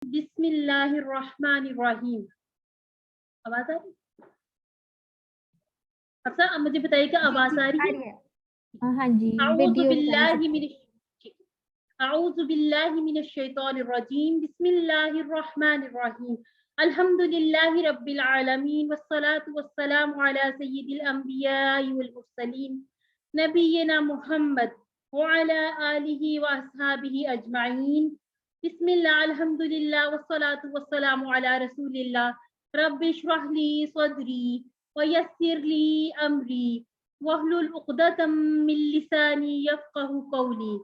बिस्मिल्लाहिर्रहमानिर्रहीम। आवाज आ रही? अच्छा, अब मुझे बताइए कि आवाज आ रही है? हाँ जी, अऊज़ु बिल्लाहि मिनश शैतानिर रजीम। बिस्मिल्लाहिर्रहमानिर्रहीम। अल्हम्दुलिल्लाहि रब्बिल आलमीन वस्सलातु वस्सलामु अला सय्यिदिल अंबियाइ वल मुरसलीन नबिय्यिना मुहम्मद व अला आलिहि व अस्हाबिहि अजमाइन। बिस्मिल्लाह अल्हम्दुलिल्लाह वस्सलातु वस्सलामु अला रसूलिल्लाह। रब्बि इश्रह ली सदरी व यस्सिर ली अमरी वहलुल उक़दतम मिन लिसानी यफ़क़हू क़ौली।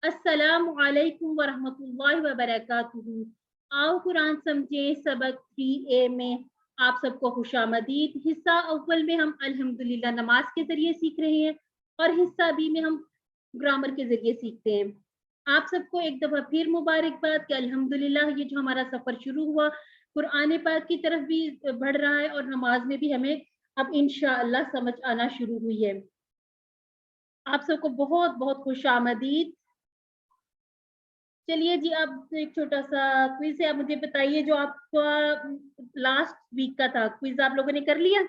अस्सलामु अलैकुम व रहमतुल्लाहि व बरकातुहू। आओ कुरान समझे सबक 3A में आप सबको खुशामदीद। हिस्सा अव्वल में हम अल्हम्दुलिल्लाह नमाज के जरिए सीख रहे हैं और हिस्सा बी में हम ग्रामर के जरिए सीखते हैं। आप सबको एक दफा फिर मुबारकबाद कि अल्हम्दुलिल्लाह ये जो हमारा सफर शुरू हुआ कुरान पाक की तरफ भी बढ़ रहा है और नमाज में भी हमें अब इंशाअल्लाह समझ आना शुरू हुई है। आप सबको बहुत बहुत खुशामदीद। चलिए जी, अब एक छोटा सा क्विज है। आप मुझे बताइए, जो आपका लास्ट वीक का था क्विज आप लोगों ने कर लिया?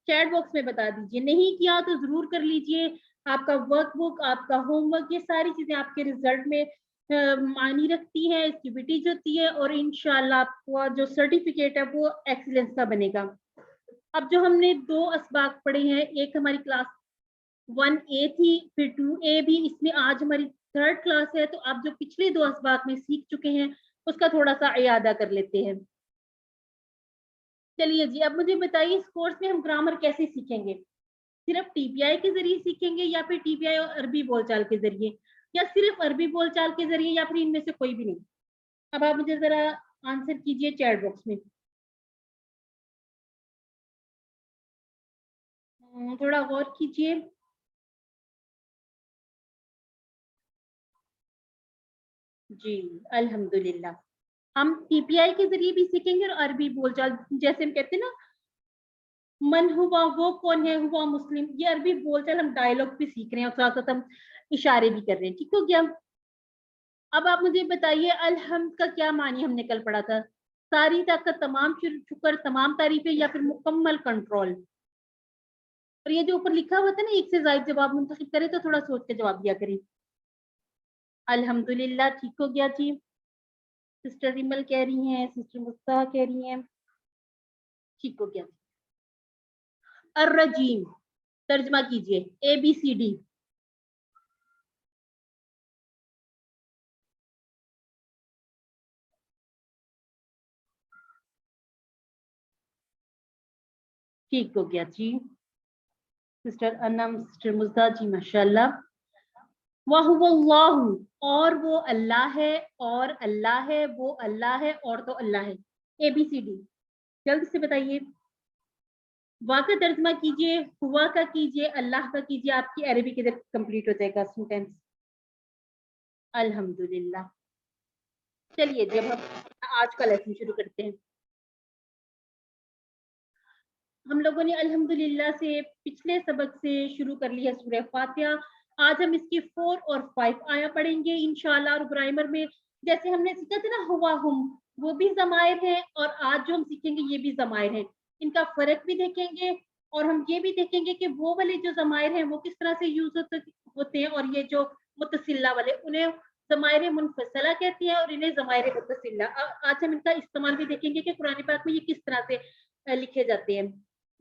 चैट बॉक्स में बता दीजिए, नहीं किया तो जरूर कर लीजिए। आपका वर्कबुक, आपका होमवर्क, ये सारी चीजें आपके रिजल्ट में मानी रखती है, एक्टिविटीज होती है और इंशाल्लाह आपका जो सर्टिफिकेट है वो एक्सीलेंस का बनेगा। अब जो हमने 2 असबाक पढ़े हैं, एक हमारी क्लास 1A थी, फिर 2A भी, इसमें आज हमारी 3rd क्लास है। तो आप जो पिछले 2 असबाक में सीख चुके हैं उसका थोड़ा सा इयादा कर लेते हैं। चलिए जी, अब मुझे बताइए इस कोर्स में हम ग्रामर कैसे सीखेंगे? सिर्फ टीपीआई के जरिए सीखेंगे या फिर टीपीआई और अरबी बोलचाल के जरिए, या सिर्फ अरबी बोलचाल के जरिए, या फिर इनमें से कोई भी नहीं? अब आप मुझे जरा आंसर कीजिए चैट बॉक्स में। थोड़ा गौर कीजिए। जी, अल्हम्दुलिल्लाह। हम टीपीआई के जरिए भी सीखेंगे और अरबी बोलचाल, जैसे हम कहते हैं ना, मन हुआ वो कौन है, हुआ मुस्लिम, ये अरबी बोलचाल हम डायलॉग भी सीख रहे हैं और साथ साथ हम इशारे भी कर रहे हैं। ठीक हो गया? अब आप मुझे बताइए अलहम्द का क्या मानी हमने कल पढ़ा था? सारी ताकत, तमाम शुक्र, तमाम तारीफें, या फिर मुकम्मल कंट्रोल? और ये जो ऊपर लिखा हुआ था ना, एक से ज्यादा जवाब मुंतखब करें, तो थोड़ा सोच के जवाब दिया करें। अल्हम्दुलिल्लाह, ठीक हो गया जी। सिस्टर रिमल कह रही हैं, सिस्टर मुस्ता कह रही हैं, ठीक हो गया। अर्रजीम तर्जमा कीजिए, ABCD। ठीक हो गया जी। सिस्टर अनम, सिस्टर मुस्ता जी, माशाल्लाह। वहुवल्लाहु, और वो अल्लाह है, और अल्लाह है, वो अल्लाह है, और तो अल्लाह है। ABCD जल्द से बताइए। वा का तर्जमा कीजिए, हुआ का कीजिए, अल्लाह का कीजिए, आपकी अरबी किधर कंप्लीट हो जाएगा सेंटेंस। अल्हम्दुलिल्लाह। चलिए जब हम आज का लेसन शुरू करते हैं। हम लोगों ने अल्हम्दुलिल्लाह से पिछले सबक से शुरू कर लिया सूरह फातिहा। आज हम इसकी 4 और 5 आया पढ़ेंगे इंशाल्लाह। और ग्रामर में जैसे हमने सीखा था ना, हुआ हुम, वो भी ज़मायर है, और आज जो हम सीखेंगे ये भी ज़मायर है। इनका फर्क भी देखेंगे और हम ये भी देखेंगे कि वो वाले जो ज़मायर हैं वो किस तरह से यूज होते हैं, और ये जो मुतसिला वाले, उन्हें ज़मायर मुनफसला कहती है और इन्हें ज़मायर मुतसिला। आज हम इनका इस्तेमाल भी देखेंगे कि कुरान पाक में ये किस तरह से लिखे जाते हैं।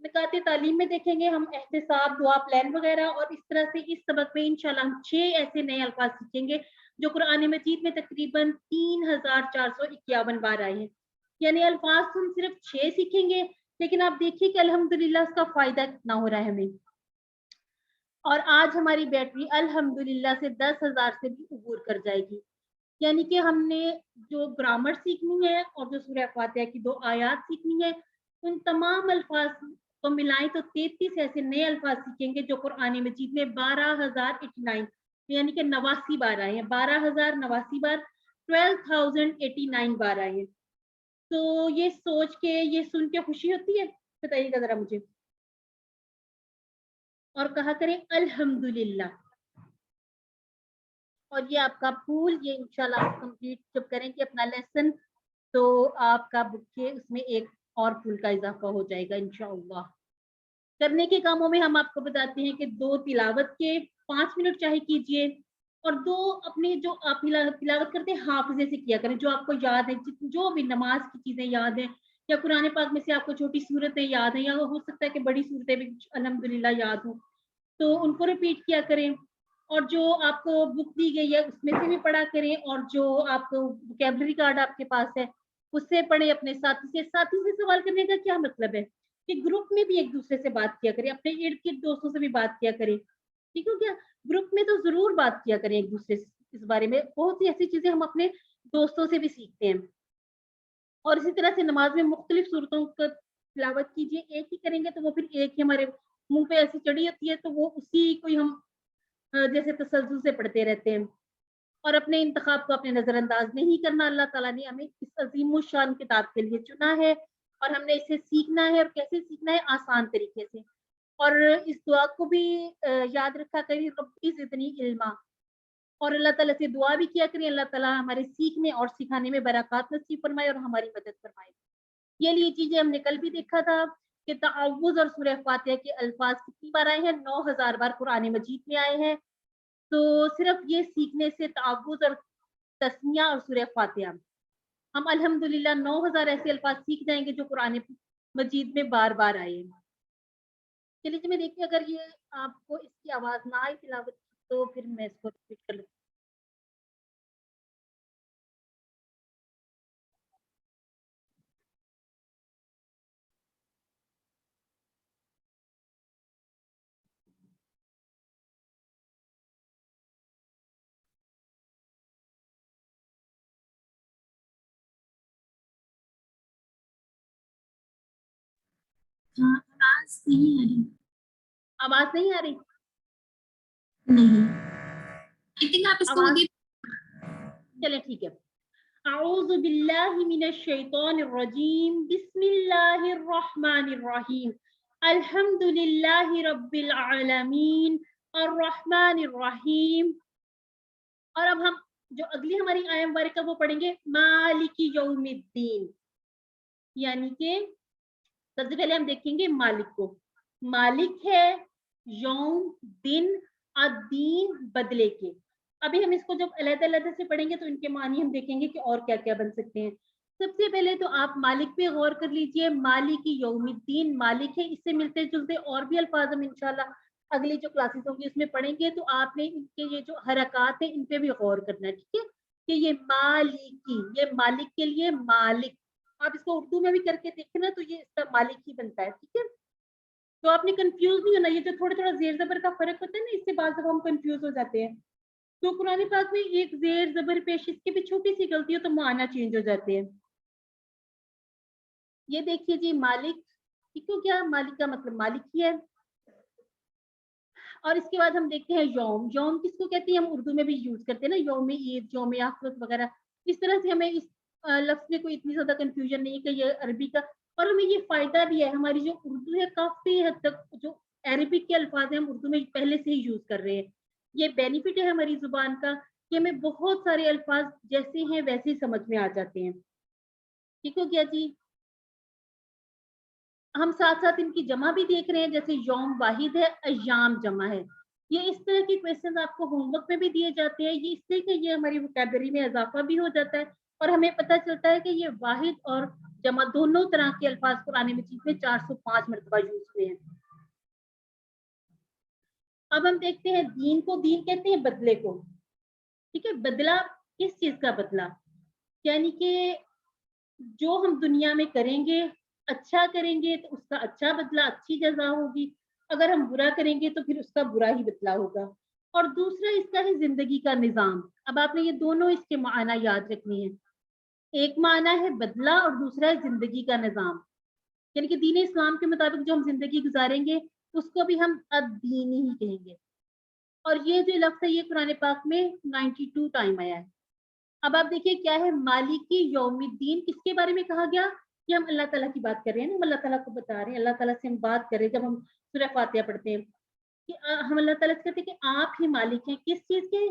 निकाते तालीम में देखेंगे हम एहतिसाब, दुआ, प्लान वगैरह। और इस तरह से इस सबक में इंशाल्लाह हम 6 ऐसे नए अल्फाज सीखेंगे जो कुरान मजीद में तकरीबन 3451 बार आए हैं। यानी अल्फाज हम सिर्फ 6 सीखेंगे, लेकिन आप देखिए कि अल्हम्दुलिल्लाह इसका फायदा कितना हो रहा है हमें। और आज हमारी बैटरी अल्हम्दुलिल्लाह से 10,000 से भी अबूर कर जाएगी। यानी कि हमने जो ग्रामर सीखनी है और जो सूरह फातिहा की 2 आयात सीखनी है, उन तमाम अल्फाज को मिलाएं तो 33 ऐसे नए अल्फाज सीखेंगे जो कुरान मजीद में 12,089 यानी कि 89 बार आए हैं। 12,089 बार, 12,089 बार आए हैं। तो ये सोच के, ये सुन के खुशी होती है? बताइएगा जरा मुझे, और कहा करें अल्हम्दुलिल्लाह। اور یہ آپ کا پھول، یہ انشاءاللہ آپ کمپلیٹ جب کریں گے اپنا لیسن تو آپ کا بک کے اس میں ایک اور پھول کا اضافہ ہو جائے گا انشاءاللہ۔ کرنے کے کاموں میں ہم آپ کو بتاتے ہیں کہ 2 تلاوت کے 5 منٹ چاہے کیجئے، اور 2 اپنے جو آپ تلاوت کرتے ہیں حافظے سے کیا کریں، جو آپ کو یاد ہے، جو بھی نماز کی چیزیں یاد ہیں یا قرآن پاک میں سے آپ کو چھوٹی صورتیں یاد ہیں یا ہو سکتا ہے کہ بڑی صورتیں بھی الحمدللہ یاد ہوں، تو ان کو ریپیٹ کیا کریں، اور جو آپ کو بک دی گئی ہے اس میں سے بھی پڑھا کریں، اور جو آپ کو ووکیبلری کارڈ آپ کے پاس ہے اس سے پڑھیں، اپنے ساتھی سے سوال کرنے کا کیا مطلب ہے کہ گروپ میں بھی ایک دوسرے سے بات کیا کریں، اپنے ارد گرد دوستوں سے بھی بات کیا کریں، ٹھیک ہے کیا؟ گروپ میں تو ضرور بات کیا کریں ایک دوسرے سے اس بارے میں، بہت سی ایسی چیزیں ہم اپنے دوستوں سے بھی سیکھتے ہیں۔ اور اسی طرح سے نماز میں مختلف صورتوں کا تلاوت کیجیے، ایک ہی کریں گے تو وہ پھر ایک ہی ہمارے منہ پہ ایسی چڑی ہوتی ہے تو وہ اسی کو ہی ہم جیسے تسلسل سے پڑھتے رہتے ہیں، اور اپنے انتخاب کو اپنے نظر انداز نہیں کرنا۔ اللہ تعالیٰ نے ہمیں اس عظیم الشان کتاب کے لیے چنا ہے، اور ہم نے اسے سیکھنا ہے، اور کیسے سیکھنا ہے؟ آسان طریقے سے۔ اور اس دعا کو بھی یاد رکھا کریں، ربی زدنی علما، اور اللہ تعالیٰ سے دعا بھی کیا کریں اللہ تعالیٰ ہمارے سیکھنے اور سکھانے میں برکات نصیب فرمائے اور ہماری مدد فرمائے۔ یہ لیے چیزیں ہم نے کل بھی دیکھا تھا کہ تعوذ اور سورہ فاتحہ کے الفاظ کتنی بار آئے ہیں؟ 9000 بار قرآن مجید میں آئے ہیں۔ تو صرف یہ سیکھنے سے تعوذ اور تسمیہ اور سورہ فاتحہ ہم الحمدللہ 9000 ایسے الفاظ سیکھ جائیں گے جو قرآن مجید میں بار بار آئے ہیں۔ چلیے جی میں دیکھتی ہوں، اگر یہ آپ کو اس کی آواز نہ آئی تلاوت تو پھر میں اس کو ریپیٹ کر لیتی ہوں۔ آواز نہیں آ رہی۔ آواز نہیں آ رہی؟ نہیں، I think آپ اس کو آواز چلے ٹھیک ہے۔ اعوذ باللہ من الشیطان الرجیم، بسم اللہ الرحمن الرحیم، الحمد للہ رب العالمین الرحمن الرحیم۔ اور اب ہم جو اگلی ہماری آیت مبارکہ وہ پڑھیں گے مالک یوم الدین، یعنی کہ سب سے پہلے ہم دیکھیں گے مالک کو، مالک ہے یوم دن، الدین بدلے کے۔ ابھی ہم اس کو جب علیحدہ علیحدہ سے پڑھیں گے تو ان کے معنی ہم دیکھیں گے کہ اور کیا کیا بن سکتے ہیں۔ سب سے پہلے تو آپ مالک پہ غور کر لیجئے، مالک یوم الدین مالک ہے، اس سے ملتے جلتے اور بھی الفاظ ہم انشاءاللہ اگلی جو کلاسز ہوں گی اس میں پڑھیں گے، تو آپ نے ان کے یہ جو حرکات ہیں ان پہ بھی غور کرنا ہے، ٹھیک ہے؟ کہ یہ مالکی، یہ مالک کے لیے مالک، آپ اس کو اردو میں بھی کر کے دیکھنا تو یہ اس کا مالک ہی بنتا ہے، ٹھیک ہے؟ تو آپ نے کنفیوز نہیں ہونا، یہ جو تھوڑا تھوڑا زیر زبر کا فرق ہوتا ہے نا، اس سے بعض دفعہ ہم کنفیوز ہو جاتے ہیں۔ تو قرآن پاک میں ایک زیر زبر پیش اس کی بھی چھوٹی سی غلطی ہو تو معنی چینج ہو جاتے ہیں۔ یہ دیکھیے جی مالک، ٹھیک ہے کیا؟ مالک کا مطلب مالک ہی ہے۔ اور اس کے بعد ہم دیکھتے ہیں یوم، یوم کس کو کہتے ہیں؟ ہم اردو میں بھی یوز کرتے ہیں نا، یوم عید، یوم آخرت وغیرہ، اس طرح سے ہمیں اس لفظ میں کوئی اتنی زیادہ کنفیوژن نہیں ہے کہ یہ عربی کا، اور ہمیں یہ فائدہ بھی ہے، ہماری جو اردو ہے کافی حد تک جو عربک کے الفاظ ہیں ہم اردو میں پہلے سے ہی یوز کر رہے ہیں۔ یہ بینیفٹ ہے ہماری زبان کا کہ ہمیں بہت سارے الفاظ جیسے ہیں ویسے ہی سمجھ میں آ جاتے ہیں، ٹھیک ہو گیا جی؟ ہم ساتھ ساتھ ان کی جمع بھی دیکھ رہے ہیں، جیسے یوم واحد ہے، ایام جمع ہے۔ یہ اس طرح کی کویسچنز آپ کو ہوم ورک میں بھی دیے جاتے ہیں، یہ اس لیے کہ یہ ہماری ووکیبلری میں اضافہ بھی ہو جاتا ہے، اور ہمیں پتہ چلتا ہے کہ یہ واحد اور جمع دونوں طرح کے الفاظ قرآن مجید میں 405 مرتبہ یوز ہوئے ہیں۔ اب ہم دیکھتے ہیں دین کو، دین کہتے ہیں بدلے کو، ٹھیک ہے؟ بدلہ کس چیز کا بدلہ؟ یعنی کہ جو ہم دنیا میں کریں گے، اچھا کریں گے تو اس کا اچھا بدلہ، اچھی جزا ہوگی، اگر ہم برا کریں گے تو پھر اس کا برا ہی بدلہ ہوگا۔ اور دوسرا اس کا ہے زندگی کا نظام۔ اب آپ نے یہ دونوں اس کے معنی یاد رکھنے ہیں، ایک معنی ہے بدلہ اور دوسرا ہے زندگی کا نظام، یعنی کہ دین اسلام کے مطابق جو ہم زندگی گزاریں گے اس کو بھی ہم الدین ہی کہیں گے۔ اور یہ جو لفظ ہے یہ قرآن پاک میں 92 ٹائم آیا ہے۔ اب آپ دیکھیے کیا ہے مالکی یوم الدین، کس کے بارے میں کہا گیا؟ کہ ہم اللہ تعالیٰ کی بات کر رہے ہیں نا، ہم اللہ تعالیٰ کو بتا رہے ہیں، اللہ تعالیٰ سے ہم بات کر رہے ہیں جب ہم سورہ فاتحہ پڑھتے ہیں کہ ہم اللہ تعالیٰ سے کہتے ہیں کہ آپ ہی مالک ہیں، کس چیز کے؟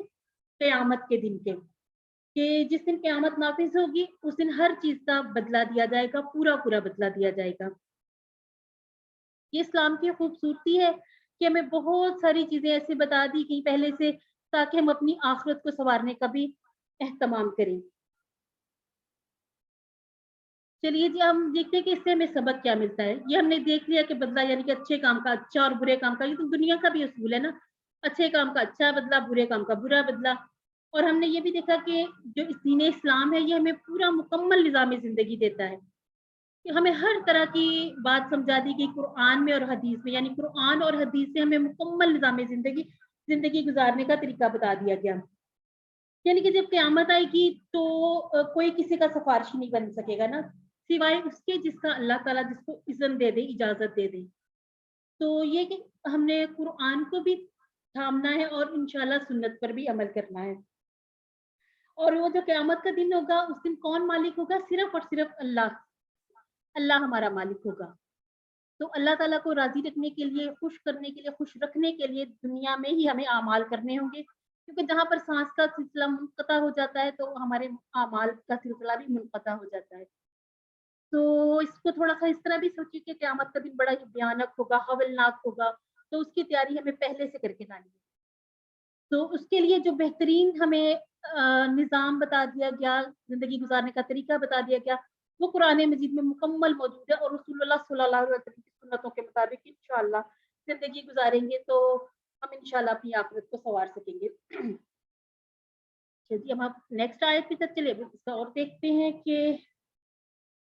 क़यामत के दिन के, कि जिस दिन क़यामत नाफ़िज़ होगी उस दिन हर चीज़ का बदला दिया जाएगा, पूरा-पूरा बदला दिया जाएगा। ये इस्लाम की खूबसूरती है कि हमें बहुत सारी चीज़ें ऐसी बता दी गई पहले से, ताकि हम अपनी आखिरत को सँवारने का भी एहतमाम करें। चलिए जी, हम देखते हैं कि इससे हमें सबक क्या मिलता है। ये हमने देख लिया कि बदला यानी कि अच्छे काम का अच्छा और बुरे काम का, ये तो दुनिया का भी उसूल है ना, अच्छे काम का अच्छा बदला, बुरे काम का बुरा बदला। और हमने ये भी देखा कि जो इस दीन-ए इस्लाम है, ये हमें पूरा मुकम्मल निज़ाम ज़िंदगी देता है, कि हमें हर तरह की बात समझा दी गई कुरान में और हदीस में, यानी कुरान और हदीस से हमें मुकम्मल निज़ाम ज़िंदगी ज़िंदगी गुज़ारने का तरीका बता दिया गया। यानी कि जब क़यामत आएगी तो कोई किसी का सिफ़ारिशी नहीं बन सकेगा ना, सिवाय उसके जिसका अल्लाह ताला जिसको इज़्न दे दे, इजाज़त दे दे। तो ये कि हमने कुरान को भी थामना है और इंशाअल्लाह सुन्नत पर भी अमल करना है। और वो जो क़यामत का दिन होगा, उस दिन कौन मालिक होगा? सिर्फ़ और सिर्फ़ अल्लाह। अल्लाह हमारा मालिक होगा। तो अल्लाह ताला को राज़ी रखने के लिए, खुश करने के लिए, खुश रखने के लिए दुनिया में ही हमें आमाल करने होंगे, क्योंकि जहाँ पर साँस का सिलसिला मुनक़ता हो जाता है, तो हमारे आमाल का सिलसिला भी मुनक़ता हो जाता है। तो इसको थोड़ा-सा इस तरह भी सोचिए कि क़यामत का दिन बड़ा ही भयानक होगा, हवलनाक होगा, तो उसकी तैयारी हमें पहले से करके जानी है। तो उसके लिए जो बेहतरीन हमें निज़ाम बता दिया गया, ज़िंदगी गुज़ारने का तरीका बता दिया गया, वो कुरान मजीद में मुकम्मल मौजूद है, और रसूलुल्लाह सल्लल्लाहु अलैहि वसल्लम की सुन्नतों के मुताबिक इंशाअल्लाह ज़िंदगी गुज़ारेंगे तो हम इंशाअल्लाह अपनी आखिरत को सँवार सकेंगे। चलिए अब हम नेक्स्ट आयत की तरफ चले, अब इसका और देखते हैं कि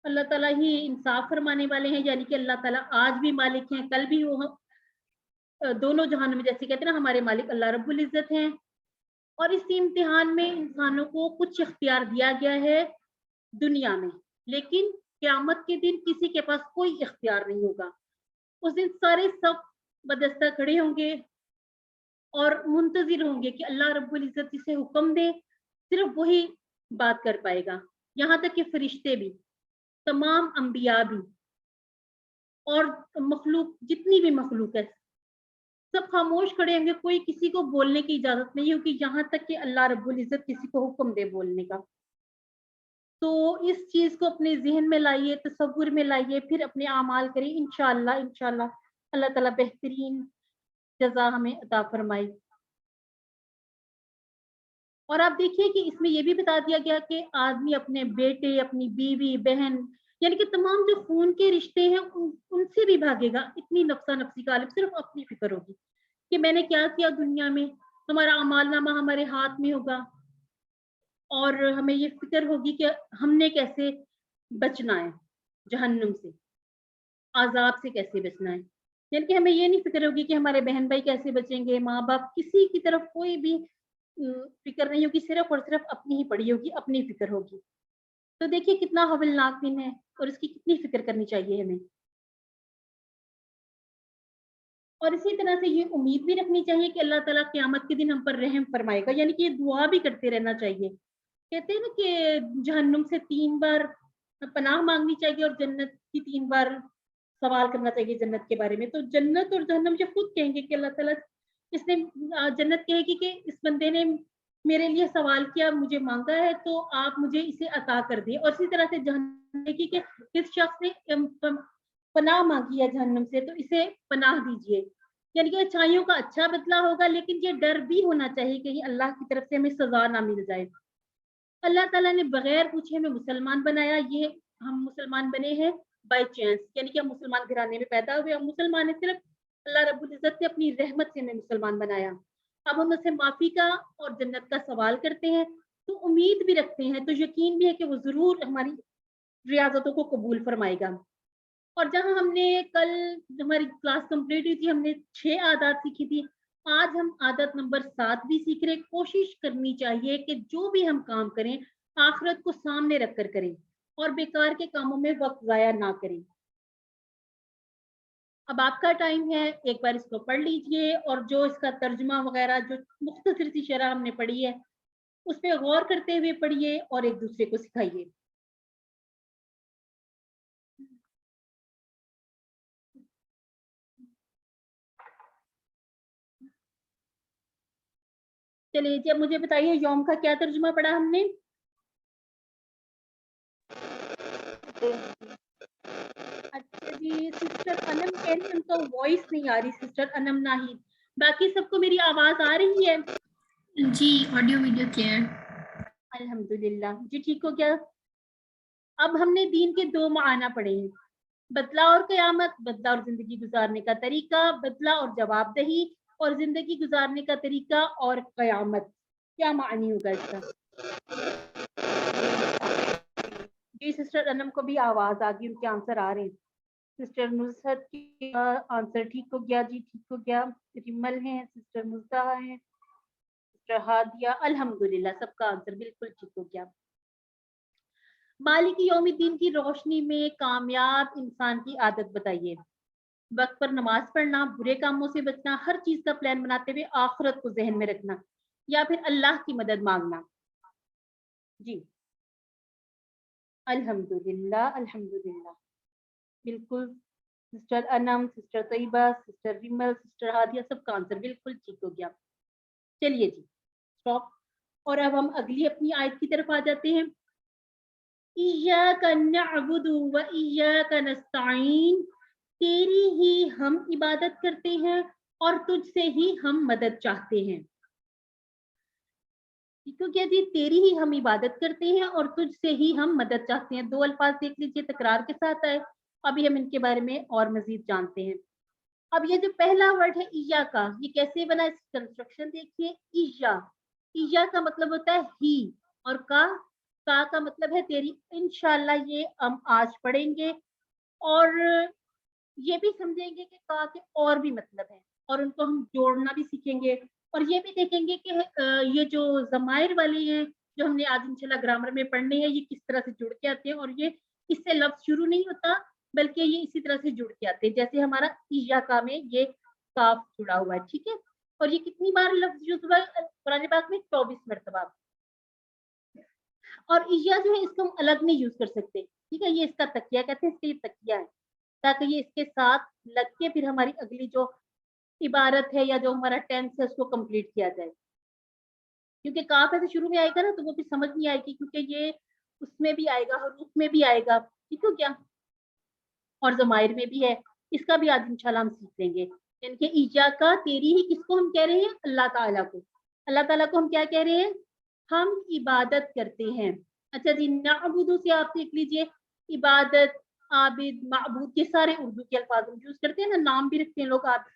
अल्लाह ताला ही इंसाफ फरमाने वाले हैं, यानी कि अल्लाह ताला आज भी मालिक हैं, कल भी वो दोनों जहान में, जैसे कहते हैं ना, हमारे मालिक अल्लाह रब्बुल इज़्ज़त हैं। और इस इम्तिहान में इंसानों को कुछ इख्तियार दिया गया है दुनिया में, लेकिन क़यामत के दिन किसी के पास कोई इख्तियार नहीं होगा। उस दिन सारे सब बदस्ता खड़े होंगे और मुंतज़िर होंगे कि अल्लाह रब्बुल इज़्ज़त जिसे हुक्म दे, सिर्फ़ वही बात कर पाएगा। यहाँ तक कि फ़रिश्ते भी, तमाम अंबिया भी, और मखलूक जितनी भी मखलूक है, सब खामोश खड़े होंगे, कोई किसी को बोलने की इजाज़त नहीं होगी, यहाँ तक कि अल्लाह रब्बुल इज़्ज़त किसी को हुक्म दे बोलने का। तो इस चीज़ को अपने ज़हन में लाइए, तसव्वुर में लाइए, फिर अपने आमाल करिए, इंशाअल्लाह इंशाअल्लाह अल्लाह ताला बेहतरीन जज़ा हमें अता फ़रमाए। और आप देखिए कि इसमें ये भी बता दिया गया कि आदमी अपने बेटे, अपनी बीवी, बहन, यानी कि तमाम जो खून के रिश्ते हैं उनसे भी भागेगा। इतनी नफ़्सा-नफ़्सी का आलम, सिर्फ़ अपनी फ़िक्र होगी कि मैंने क्या किया दुनिया में। हमारा अमालनामा हमारे हाथ में होगा और हमें ये फ़िक्र होगी कि हमने कैसे बचना है जहन्नुम से, अज़ाब से कैसे बचना है। यानी कि हमें ये नहीं फ़िक्र होगी कि हमारे बहन-भाई कैसे बचेंगे, माँ-बाप, किसी की तरफ कोई भी फ़िक्र नहीं होगी, सिर्फ़ और सिर्फ़ अपनी ही पड़ी होगी, अपनी फ़िक्र होगी। तो देखिए कितना हवलनाक दिन है और इसकी कितनी फ़िक्र करनी चाहिए हमें। और इसी तरह से ये उम्मीद भी रखनी चाहिए कि अल्लाह ताला क़यामत के दिन हम पर रहम फ़रमाएगा, यानी कि ये दुआ भी करते रहना चाहिए। कहते हैं ना कि जहन्नुम से 3 बार पनाह माँगनी चाहिए और जन्नत की 3 बार सवाल करना चाहिए जन्नत के बारे में। तो जन्नत और जहन्नम ये खुद कहेंगे कि अल्लाह ताला, इसने जन्नत कहेगी कि इस बंदे ने मेरे लिए सवाल किया, मुझे माँगा है, तो आप मुझे इसे अता कर दें। और इसी तरह से जहन्नम कहेगी कि इस शख्स ने पनाह माँगी है जहन्नुम से, तो इसे पनाह दीजिए। यानी कि अच्छाइयों का अच्छा बदला होगा, लेकिन ये डर भी होना चाहिए कहीं अल्लाह की तरफ से हमें सज़ा ना मिल जाए। अल्लाह ताला ने बगैर पूछे हमें मुसलमान बनाया, ये हम मुसलमान बने हैं बाय चांस, यानी कि हम मुसलमान घराने में पैदा हुए, हम मुसलमान हैं, सिर्फ़ अल्लाह रब्बुल इज़्ज़त ने अपनी रहमत से हमें मुसलमान बनाया। अब हम उससे माफ़ी का और जन्नत का सवाल करते हैं, तो उम्मीद भी रखते हैं, तो यकीन भी है कि वो ज़रूर हमारी रियाज़तों को कबूल फ़रमाएगा। और जहाँ हमने कल हमारी क्लास कंप्लीट हुई थी, हमने 6 आदत सीखी थी। आज हम आदत नंबर 7 भी सीख रहे हैं। कोशिश करनी चाहिए कि जो भी हम काम करें, आखिरत को सामने रख कर करें और बेकार के कामों में वक़्त ज़ाया ना करें। अब आपका टाइम है, एक बार इसको पढ़ लीजिए और जो इसका तर्जुमा वग़ैरह जो मुख्तसर सी शरह हमने पढ़ी है, उस पे गौर करते हुए पढ़िए और एक-दूसरे को सिखाइए। चलिए जी, अब मुझे बताइए यौम का क्या तर्जुमा पढ़ा हमने? अच्छा जी, सिस्टर अनम कह रही है उनका वॉइस नहीं आ रही, सिस्टर अनम नाहिद। बाकी सबको मेरी आवाज आ रही है? जी, ऑडियो वीडियो क्लियर। अल्हम्दुलिल्लाह जी, ठीक हो गया। अब हमने दीन के दो माना पढ़े हैं, बदला और कयामत, बदला और जिंदगी गुजारने का तरीका, बदला और जवाबदही, और जिंदगी गुजारने का तरीका और कयामत। क्या मानी होगा इसका? जी, सिस्टर अनम को भी आवाज आ गई, उनके आंसर आ रहे हैं। सिस्टर नुसरत की आंसर ठीक हो गया जी, ठीक हो गया। रिमल है, सिस्टर मुजदा है, सिस्टर हादिया, अल्हम्दुलिल्लाह सबका आंसर बिल्कुल ठीक हो गया। मालिक यौमिद्दीन की रोशनी में कामयाब इंसान की आदत बताइए। वक्त पर नमाज पढ़ना, बुरे कामों से बचना, हर चीज का प्लान बनाते हुए आखिरत को जहन में रखना, या फिर अल्लाह की मदद मांगना। जी, अल्हम्दुलिल्लाह अल्हम्दुलिल्लाह, बिल्कुल। Sister Anam, sister Tayyaba, sister Rimal, sister Hadiya सबका आंसर बिल्कुल ठीक हो गया। चलिए जी, स्टॉप। और अब हम अगली अपनी आयत की तरफ आ जाते हैं। इय्याका नअबुदु व इय्याका नस्तईन, तेरी ही हम इबादत करते हैं और तुझसे ही हम मदद चाहते हैं। ठीक है जी, तेरी ही हम इबादत करते हैं और तुझसे ही हम मदद चाहते हैं। दो अल्फाज देख लीजिए, तकरार के साथ आए। अभी हम इनके बारे में और मजीद जानते हैं। अब ये जो पहला वर्ड है इया का, ये कैसे बना, इसकी कंस्ट्रक्शन देखिए। इया का मतलब होता है ही, और का मतलब है तेरी। इंशाल्लाह ये हम आज पढ़ेंगे, और ये भी समझेंगे कि का के और भी मतलब है, और उनको हम जोड़ना भी सीखेंगे। और ये भी देखेंगे कि ये जो ज़माइर वाली है, जो हमने आज इंशाल्लाह ग्रामर में पढ़ने हैं, ये किस तरह से जुड़ के आते हैं, और ये इससे लफ्ज शुरू नहीं होता, बल्कि ये इसी तरह से जुड़ के आते हैं। जैसे हमारा इयाका में ये काफ जुड़ा हुआ है, ठीक है। और ये कितनी बार लफ्ज यूज हुआ है कुरान पाक में? 24 मरतबा। और इया जो है इसको हम अलग नहीं यूज कर सकते, ठीक है। ये इसका तकिया कहते हैं, इसके ये तकिया है, ताकि ये इसके साथ लग के फिर हमारी अगली जो इबारत है या जो हमारा टेंस है उसको कंप्लीट किया जाए। क्योंकि काफ ऐसे शुरू में आएगा ना, तो वो फिर समझ नहीं आएगी, क्योंकि ये उसमें भी आएगा, हरूफ में भी आएगा, ठीक है क्या, और जमायर में भी है। इसका भी आज इंशाल्लाह हम सीख लेंगे। यानी ईजा का तेरी ही किसको हम कह रहे हैं? अल्लाह ताला को। अल्लाह ताला को हम क्या कह रहे हैं? हम इबादत करते हैं। अच्छा जी, नाबुदू से आप देख लीजिए, इबादत, आबिद, माबूद, ये सारे उर्दू के अल्फाज हम यूज करते हैं ना, नाम भी रखते हैं लोग आबिद।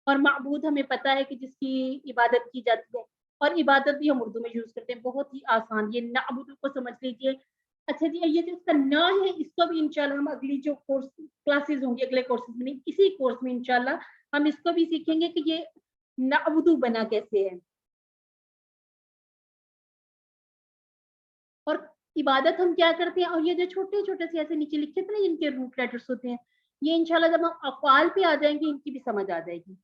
और माबूद हमें पता है कि जिसकी इबादत की जाती है, और इबादत भी हम उर्दू में यूज करते हैं। बहुत ही आसान, ये नाबुदू को समझ लीजिए। अच्छा जी, ये जो इसका ना है, इसको भी इंशाल्लाह हम अगली जो कोर्स क्लासेस होंगी, अगले कोर्सेज में नहीं, इसी कोर्स में इंशाल्लाह हम इसको भी सीखेंगे कि ये नाबुदू बना कैसे है। और इबादत हम क्या करते हैं, और ये जो छोटे छोटे से ऐसे नीचे लिखे थे ना, इनके रूट लेटर्स होते हैं, ये इंशाल्लाह जब हम अफ़आल पे आ जाएंगे इनकी भी समझ आ जाएगी।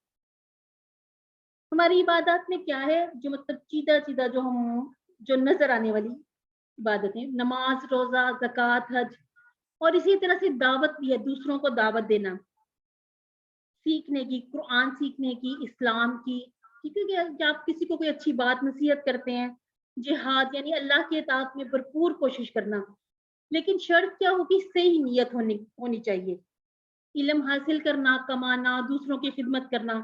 हमारी इबादत में क्या है, जो मतलब सीधा सीधा जो हम जो नजर आने वाली इबादतें, नमाज, रोजा, ज़कात, हज, और इसी तरह से दावत भी है, दूसरों को दावत देना, सीखने की, कुरान सीखने की, इस्लाम की, ठीक है क्या, कि आप किसी को कोई अच्छी बात नसीहत करते हैं, जिहाद यानी अल्लाह के इताअत में भरपूर कोशिश करना। लेकिन शर्त क्या होगी? सही नीयत होनी चाहिए। इल्म हासिल करना, कमाना, दूसरों की खिदमत करना,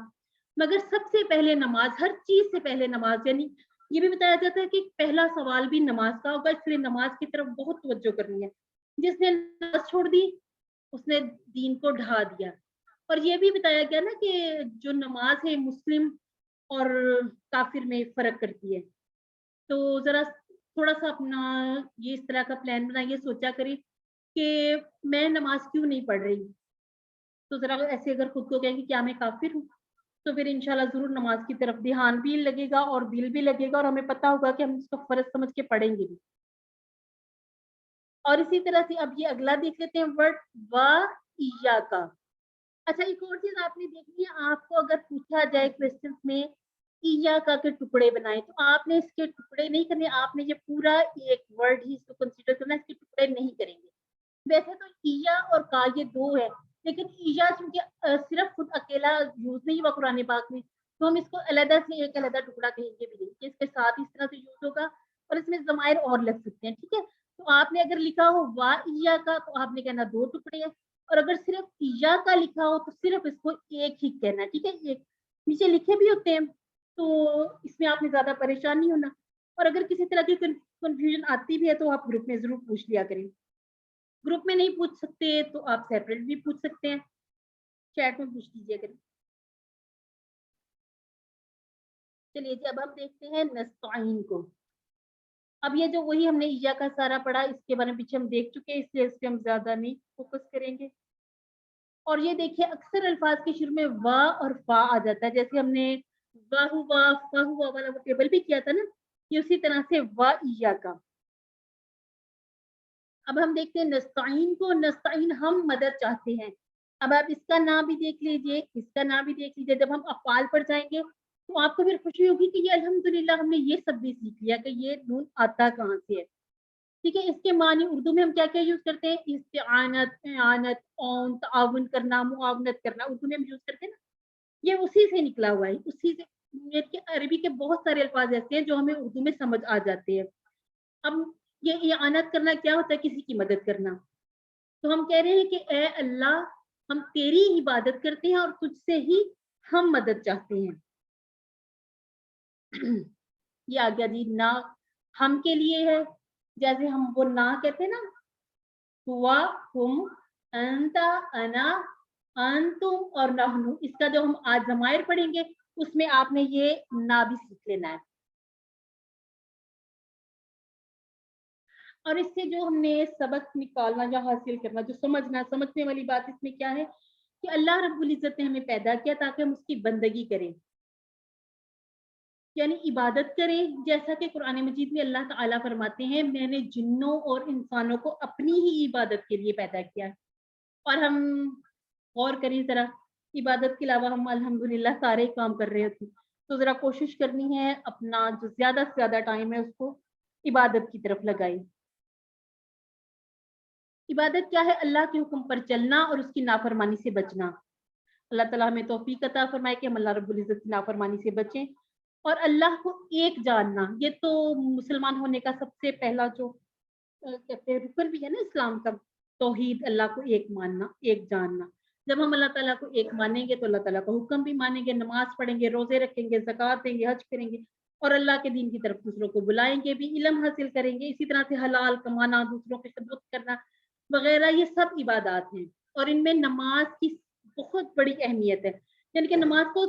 मगर सबसे पहले नमाज, हर चीज से पहले नमाज। यानी ये भी बताया जाता है कि पहला सवाल भी नमाज का होगा, इसलिए नमाज की तरफ बहुत तवज्जो करनी है। जिसने नमाज छोड़ दी उसने दीन को ढा दिया। और ये भी बताया गया ना कि जो नमाज है मुस्लिम और काफिर में फर्क करती है। तो जरा थोड़ा सा अपना ये इस तरह का प्लान बनाइए, सोचा करिए कि मैं नमाज क्यों नहीं पढ़ रही। तो जरा ऐसे अगर खुद को कहेंगे क्या मैं काफिर हूँ, तो फिर इंशाल्लाह जरूर नमाज की तरफ ध्यान भी लगेगा और दिल भी लगेगा, और हमें पता होगा कि हम इसको फर्ज समझ के पढ़ेंगे भी। और इसी तरह से अब ये अगला देख लेते हैं वर्ड, व इया का। अच्छा, एक और चीज आपने देखनी है, आपको अगर पूछा जाए क्वेश्चंस में इया का के टुकड़े बनाए, तो आपने इसके टुकड़े नहीं करने, आपने ये पूरा एक वर्ड ही इसको कंसीडर करना, इसके टुकड़े नहीं करेंगे। वैसे तो इया और का ये दो है, लेकिन इया चूंकि सिर्फ खुद अकेला यूज नहीं हुआ कुरान पाक में, तो हम इसको अलहदा से एक अलहदा टुकड़ा कहेंगे भी नहीं, कि इसके साथ इस तरह से यूज होगा और इसमें ज़माइर और लग सकते हैं, ठीक है। तो आपने अगर लिखा हो वा इया का तो आपने कहना 2 टुकड़े हैं, और अगर सिर्फ इया का लिखा हो तो सिर्फ इसको एक ही कहना है, ठीक है। एक नीचे लिखे भी होते हैं, तो इसमें आपने ज़्यादा परेशान नहीं होना। और अगर किसी तरह की कंफ्यूजन आती भी है तो आप ग्रुप में ज़रूर पूछ लिया करें। ग्रुप में नहीं पूछ सकते तो आप सेपरेट भी पूछ सकते हैं, चैट में पूछ लीजिए करें। चलिए जी, अब हम देखते हैं नस्ताइन को। अब ये जो वही हमने इया का सारा पढ़ा, इसके बारे में पीछे हम देख चुके हैं, इसलिए इस पे हम ज़्यादा नहीं फ़ोकस करेंगे। और ये देखिए अक्सर अल्फाज के शुरू में वा और फा आ जाता है, जैसे हमने वाहुवा फाहुवा वाला वो टेबल भी किया था ना, ये उसी तरह से वा इया का। अब हम देखते हैं नस्ताइन को। नस्ताइन हम मदद चाहते हैं। अब आप इसका नाम भी देख लीजिए, इसका नाम भी देख लीजिए। जब हम अफ़आल पर जाएँगे तो आपको फिर खुशी होगी कि ये अल्हम्दुलिल्लाह हमने ये सब भी सीख लिया कि ये नून आता कहाँ से है। ठीक है, इसके मानी उर्दू में हम क्या-क्या यूज़ करते हैं? इस्तिआनत, इआनत, औन, ताउन करना, मुआवनत करना, उर्दू में हम यूज़ करते हैं ना, ये उसी से निकला हुआ है, उसी से। ये कि अरबी के बहुत सारे अल्फाज़ ऐसे हैं जो हमें उर्दू में समझ आ जाते हैं। अब ये इआनत करना क्या होता है? किसी की मदद करना। तो हम कह रहे हैं कि ए अल्लाह, हम तेरी इबादत करते हैं और तुझसे ही हम मदद चाहते हैं। ये आ गया जी ना, हम के लिए है। जैसे हम वो ना कहते हैं ना, हुआ, हुम, अंता, अना, अंतुम और नहनु, इसका जो हम आज ज़माइर पढ़ेंगे उसमें आपने ये ना भी सीख लेना है। और इससे जो हमने सबक निकालना या हासिल करना, जो समझना, समझने वाली बात इसमें क्या है कि अल्लाह रब्बुल इज़्ज़त ने हमें पैदा किया ताकि हम उसकी बंदगी करें, यानी इबादत करें। जैसा कि कुरान मजीद में अल्लाह ताला फरमाते हैं, मैंने जिन्नों और इंसानों को अपनी ही इबादत के लिए पैदा किया है। और हम गौर करें ज़रा, इबादत के अलावा हम अल्हम्दुलिल्लाह सारे काम कर रहे होते हैं। तो ज़रा कोशिश करनी है अपना जो ज़्यादा से ज़्यादा टाइम है उसको इबादत की तरफ लगाएँ। इबादत क्या है? अल्लाह के हुक्म पर चलना और उसकी नाफरमानी से बचना। अल्लाह ताला हमें तौफीक अता फरमाए कि हम अल्लाह रब्बुल इज़्ज़त की नाफरमानी से बचें और अल्लाह को एक जानना। ये तो मुसलमान होने का सबसे पहला जो कहते हैं रुकन भी है ना इस्लाम का, तौहीद, अल्लाह को एक मानना, एक जानना। जब हम अल्लाह ताला को एक मानेंगे तो अल्लाह ताला का हुक्म भी मानेंगे, नमाज़ पढ़ेंगे, रोज़े रखेंगे, ज़कात देंगे, हज करेंगे और अल्लाह के दीन की तरफ दूसरों को बुलाएँगे भी, इल्म हासिल करेंगे। इसी तरह से हलाल कमाना, दूसरों की खिदमत करना वग़ैरह, ये सब इबादत हैं और इनमें नमाज़ की बहुत बड़ी अहमियत है। यानी कि नमाज़ को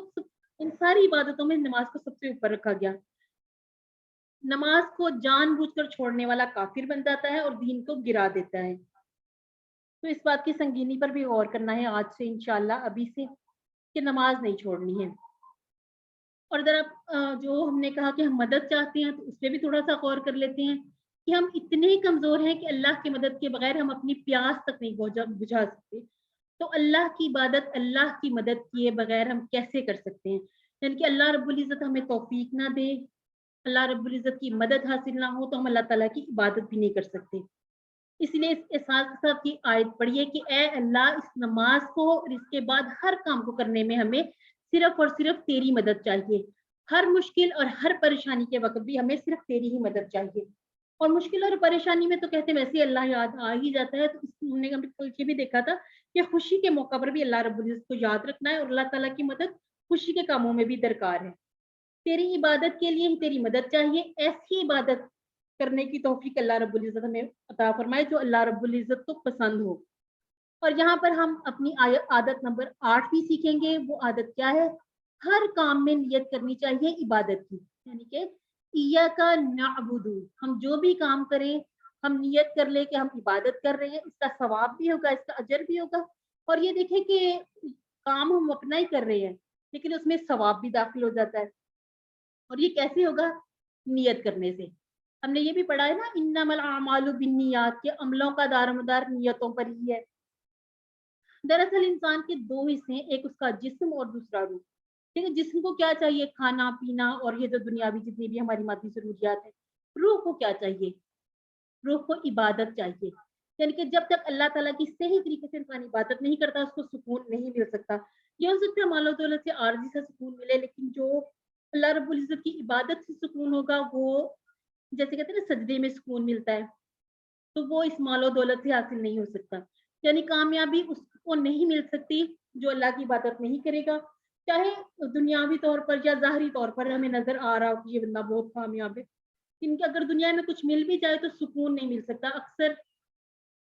इन सारी इबादतों में नमाज़ को सबसे ऊपर रखा गया। नमाज़ को जानबूझकर छोड़ने वाला काफ़िर बन जाता है और दीन को गिरा देता है। तो इस बात की संगीनी पर भी गौर करना है आज से इंशाअल्लाह, अभी से, कि नमाज़ नहीं छोड़नी है। और ज़रा जो हमने कहा कि हम मदद चाहते हैं तो उसपे भी थोड़ा-सा गौर कर लेते हैं कि हम इतने ही कमज़ोर हैं कि अल्लाह की मदद के बगैर हम अपनी प्यास तक नहीं बुझा सकते। तो अल्लाह की इबादत, अल्लाह की मदद किए बगैर हम कैसे कर सकते हैं? यानी कि अल्लाह रब्बुल इज़्ज़त हमें तौफ़ीक ना दे, अल्लाह रब्बुल इज़्ज़त की मदद हासिल ना हो तो हम अल्लाह ताला की इबादत भी नहीं कर सकते। इसलिए इसके साथ-साथ की आयत पढ़िए कि ए अल्लाह, इस नमाज़ को और इसके बाद हर काम को करने में हमें सिर्फ़ और सिर्फ़ तेरी मदद चाहिए। हर मुश्किल और हर परेशानी के वक़्त भी हमें सिर्फ़ तेरी ही मदद चाहिए। और मुश्किल और परेशानी में तो कहते हैं वैसे ही अल्लाह याद आ ही जाता है, तो हमने अभी कल ये भी देखा था कि खुशी के मौका पर भी अल्लाह रब्बुल इज़्ज़त को याद रखना है और अल्लाह ताला की मदद खुशी के कामों में भी दरकार है। तेरी इबादत के लिए ही तेरी मदद चाहिए, ऐसी इबादत करने की तौफ़ीक अल्लाह रब्बुल इज़्ज़त हमें अता फ़रमाए जो अल्लाह रब्बुल इज़्ज़त को पसंद हो। और यहाँ पर हम अपनी आदत नंबर 8 भी सीखेंगे। वो आदत क्या है? हर काम में नियत करनी चाहिए इबादत की। यानी कि इय्याका नअबुदु, हम जो भी काम करें, हम नियत कर लें कि हम इबादत कर रहे हैं, इसका सवाब भी होगा, इसका अजर भी होगा। और ये देखें कि काम हम अपना ही कर रहे हैं, लेकिन उसमें सवाब भी दाखिल हो जाता है। और ये कैसे होगा? नियत करने से। हमने ये भी पढ़ा है ना, इन्नमल अमालु बिन्नियात, के अमलों का दारोमदार नियतों पर ही है। दरअसल इंसान के 2 हिस्से हैं, एक उसका जिस्म और दूसरा रूह। ठीक है, जिस्म को क्या चाहिए? खाना-पीना और ये जो दुनियावी जितनी भी हमारी मादी ज़रूरियात हैं। रूह को क्या चाहिए? रूह को इबादत चाहिए। यानी कि जब तक अल्लाह ताला की सही तरीके से इंसान इबादत नहीं करता, उसको सुकून नहीं मिल सकता। ये हो सकता है मालो-दौलत से आर्ज़ी सा सुकून मिले, लेकिन जो अल्लाह रब्बुल इज्जत की इबादत से सुकून होगा, वो जैसे कहते हैं ना सजदे में सुकून मिलता है, तो वो इस मालो दौलत से हासिल नहीं हो सकता। यानी कामयाबी उसको नहीं मिल सकती जो अल्लाह की इबादत नहीं करेगा, चाहे दुनियावी तौर पर या ज़ाहरी तौर पर हमें नजर आ रहा हो कि ये बंदा बहुत कामयाब है, इनके अगर दुनिया में कुछ मिल भी जाए तो सुकून नहीं मिल सकता। अक्सर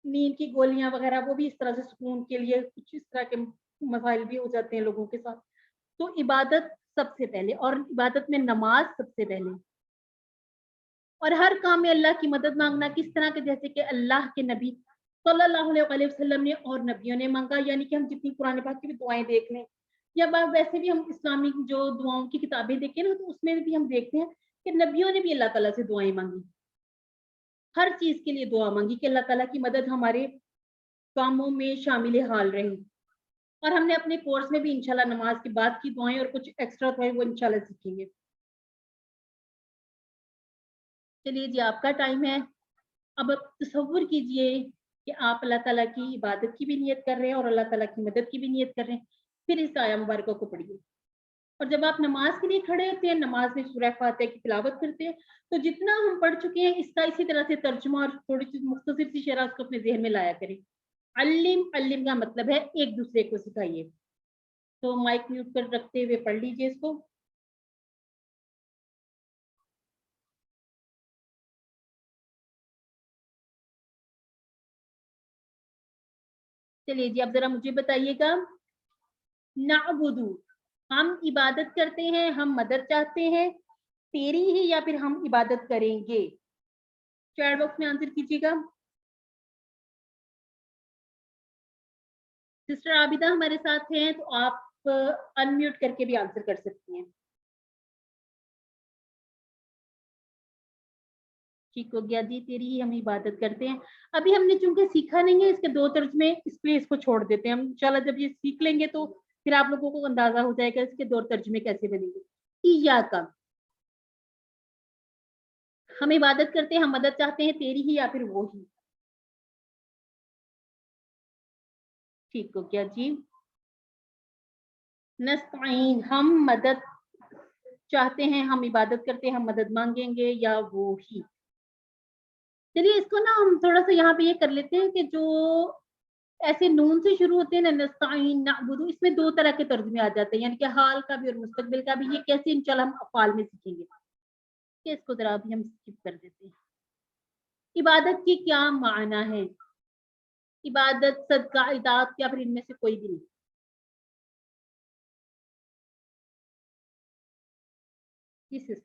नींद की गोलियां वगैरह वो भी इस तरह से सुकून के लिए कुछ इस तरह के मसाइल भी हो जाते हैं लोगों के साथ। तो इबादत सबसे पहले, और इबादत में नमाज सबसे पहले, और हर काम में अल्लाह की मदद मांगना किस तरह के, जैसे कि अल्लाह के नबी सल्लल्लाहु अलैहि वसल्लम ने और नबियों ने मांगा। यानी कि हम जितनी कुरान पाक की भी दुआएं देख लें या वैसे भी हम इस्लामिक जो दुआओं की किताबें देखें ना, तो उसमें भी हम देखते हैं कि नबियों ने भी अल्लाह ताला से दुआएं मांगी, हर चीज के लिए दुआ मांगी कि अल्लाह ताला की मदद हमारे कामों में शामिल हाल रहे। और हमने अपने कोर्स में भी इंशाल्लाह नमाज के बाद की दुआएं और कुछ एक्स्ट्रा दुआएं वो इंशाल्लाह सीखेंगे। चलिए जी, आपका टाइम है। अब तसव्वुर कीजिए कि आप अल्लाह ताला की इबादत की भी नियत कर रहे हैं और अल्लाह ताला की मदद की भी नियत कर रहे हैं। फिर इस आया मुबारक को पढ़िए, और जब आप नमाज के लिए खड़े होते हैं, नमाज में सूरह फातिहा की तिलावत करते हैं, तो जितना हम पढ़ चुके हैं इसका इसी तरह से तर्जुमा और थोड़ी सी मुख्तसर सी शरह उसको अपने ज़हन में लाया करें। अल्लिम, अल्लिम का मतलब है एक दूसरे को सिखाइए। तो माइक म्यूट कर रखते हुए पढ़ लीजिए इसको। चलिए जी, अब जरा मुझे बताइएगा, नाबुदू, हम इबादत करते हैं, हम मदद चाहते हैं तेरी ही, या फिर हम इबादत करेंगे? चैट बॉक्स में आंसर कीजिएगा। सिस्टर आबिदा हमारे साथ हैं, तो आप अनम्यूट करके भी आंसर कर सकती हैं। ठीक हो गया जी, तेरी ही हम इबादत करते हैं। अभी हमने चूंकि सीखा नहीं है इसके दो तर्जुमे, इसलिए इसको छोड़ देते हैं हम। इंशाल्लाह जब ये सीख लेंगे तो फिर आप लोगों को अंदाजा हो जाएगा इसके दो तर्जुमे कैसे बनेंगे। इया का, हम इबादत करते हैं, हम मदद चाहते हैं तेरी ही या फिर वो ही। ठीक हो गया जी। नस्ताइन, हम मदद चाहते हैं, हम इबादत करते हैं, हम मदद मांगेंगे, या वो ही। चलिए इसको ना हम थोड़ा सा यहाँ पे ये कर लेते हैं कि जो ऐसे नून से शुरू होते हैं ना, नस्ताइन, नाबुदू, इसमें दो तरह के तर्जुमे आ जाते हैं, यानी कि हाल का भी और मुस्तकबिल का भी। ये कैसे इंशाल्लाह हम अफाल में सीखेंगे, कि इसको जरा अभी हम स्किप कर देते हैं। इबादत की क्या माना है? इबादत, सदका, इताअत, या फिर इनमें से कोई भी नहीं? किस?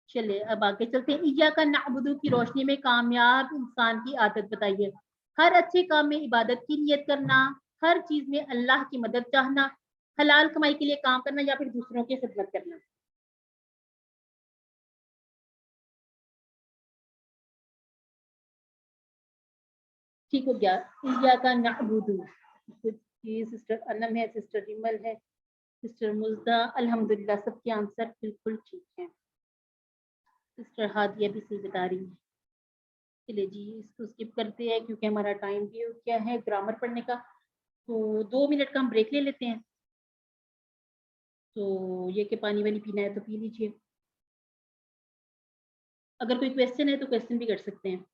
चलिए अब आगे चलते हैं। इया का नाबुदू की रोशनी में कामयाब इंसान की आदत बताइए। हर अच्छे काम में इबादत की नियत करना, हर चीज में अल्लाह की मदद चाहना, हलाल कमाई के लिए काम करना, या फिर दूसरों की खिदमत करना। ठीक हो गया। इया का नाबुदू, सिस्टर अनम है, सिस्टर रिमल है, सिस्टर मुल्ता, अल्हम्दुलिल्लाह सबके आंसर बिल्कुल ठीक है। सिस्टर हादिया भी सही बता रही है। चलिए जी, इसको स्किप करते हैं क्योंकि हमारा टाइम भी हो गया है ग्रामर पढ़ने का। तो 2 मिनट का हम ब्रेक ले लेते हैं। तो ये कि पानी वानी पीना है तो पी लीजिए। अगर कोई क्वेश्चन है तो क्वेश्चन भी कर सकते हैं।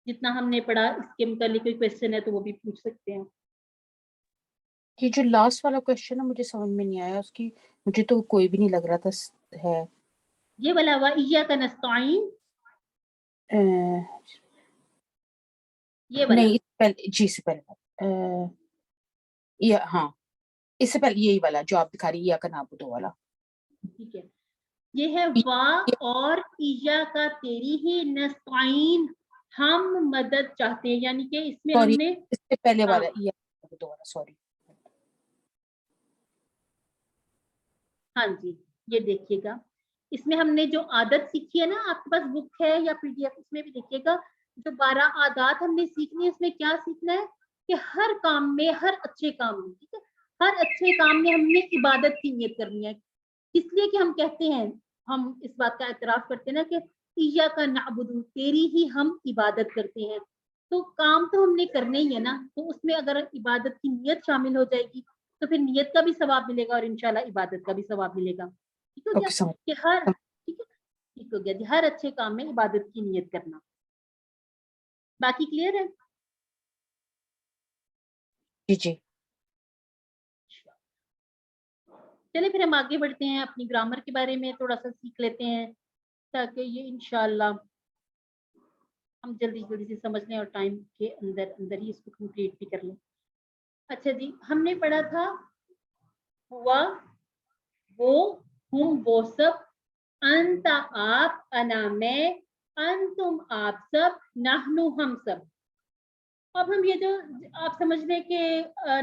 जितना हमने पढ़ा इसके मुतालिक कोई क्वेश्चन है तो वो भी पूछ सकते हैं। ये जो लास्ट वाला क्वेश्चन है मुझे समझ में नहीं आया उसकी, मुझे तो कोई भी नहीं लग रहा था है। ये वाला हुआ इया का नस्ताइन, ये वाला नहीं पहले जी से पहले ये, हाँ इससे पहले यही वाला जो आप दिखा रही है, का नाबुदो वाला। ठीक है। ये है वा और इया का तेरी ही, नस्ताइन हम मदद चाहते हैं, यानी कि इसमें हमने इससे पहले वाला ये नाबुदो वाला, सॉरी। हाँ जी, ये देखिएगा, इसमें हमने जो आदत सीखी है ना, आपके पास बुक है या पीडीएफ, इसमें भी देखिएगा जो 12 आदत हमने सीखनी है, इसमें क्या सीखना है कि हर काम में, हर अच्छे काम में, ठीक है, हर अच्छे काम में हमने इबादत की नियत करनी है। इसलिए कि हम कहते हैं हम इस बात का एतराफ़ करते हैं ना कि इय्याका नअबुदु, तेरी ही हम इबादत करते हैं। तो काम तो हमने करने ही है ना, तो उसमें अगर इबादत की नियत शामिल हो जाएगी तो फिर नियत का भी सवाब मिलेगा और इंशाल्लाह इबादत का भी सवाब मिलेगा। ठीक हो गया? ओके समझ कि हर ठीक है, ठीक हो गया जी, हर अच्छे काम में इबादत की नियत करना। बाकी क्लियर है? जी जी चलिए फिर हम आगे बढ़ते हैं, अपनी ग्रामर के बारे में थोड़ा सा सीख लेते हैं ताकि ये इंशाल्लाह हम जल्दी जल्दी से समझ लें और टाइम के अंदर अंदर ही इसको कंप्लीट भी कर लें। अच्छा जी, हमने पढ़ा था हुआ, वो, हम वो सब, अंत आप, अना मैं, अंतुम आप सब, नहनु हम सब। अब हम ये जो आप समझ लें कि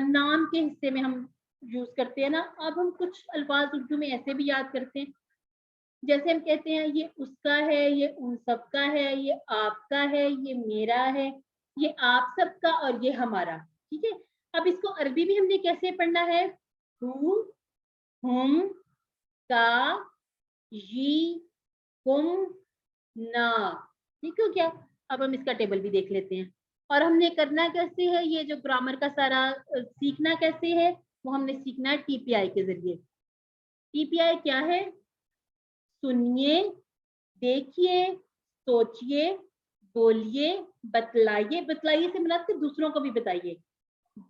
नाम के हिस्से में हम यूज करते हैं ना, अब हम कुछ अल्फाज उर्दू में ऐसे भी याद करते हैं, जैसे हम कहते हैं ये उसका है, ये उन सबका है, ये आपका है, ये मेरा है, ये आप सबका और ये हमारा। ठीक है, अब इसको अरबी में हमने कैसे पढ़ना है? हु, हुम, का, ये, हुम, ना। ठीक हो क्या? अब हम इसका टेबल भी देख लेते हैं। और हमने करना कैसे है, ये जो ग्रामर का सारा सीखना कैसे है, वो हमने सीखना है टीपीआई के जरिए। टीपीआई क्या है? सुनिए, देखिए, सोचिए, बोलिए, बतलाइए। बतलाइए से मतलब कि दूसरों को भी बताइए,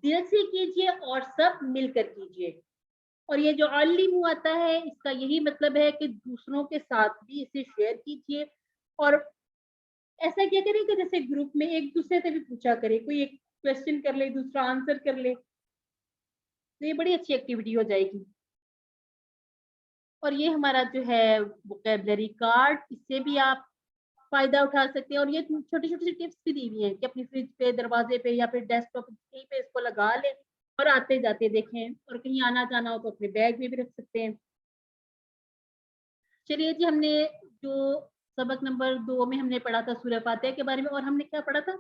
दिल से कीजिए और सब मिलकर कीजिए। और ये जो अल्लिमु आता है, इसका यही मतलब है कि दूसरों के साथ भी इसे शेयर कीजिए और ऐसा क्या करें कि जैसे ग्रुप में एक दूसरे से भी पूछा करे, कोई एक क्वेश्चन कर ले, दूसरा आंसर कर ले, तो ये बड़ी अच्छी एक्टिविटी हो जाएगी। और ये हमारा जो है वोकैबुलरी कार्ड, इससे भी आप फायदा उठा सकते हैं। और ये छोटी छोटी सी टिप्स भी दी हुई हैं कि अपनी फ्रिज पे, दरवाजे पे या फिर डेस्कटॉप कहीं पे इसको लगा लें और आते जाते देखें, और कहीं आना जाना हो तो अपने बैग में भी रख सकते हैं। चलिए जी, हमने जो सबक नंबर 2 में हमने पढ़ा था सूरह फातिहा के बारे में, और हमने क्या पढ़ा था,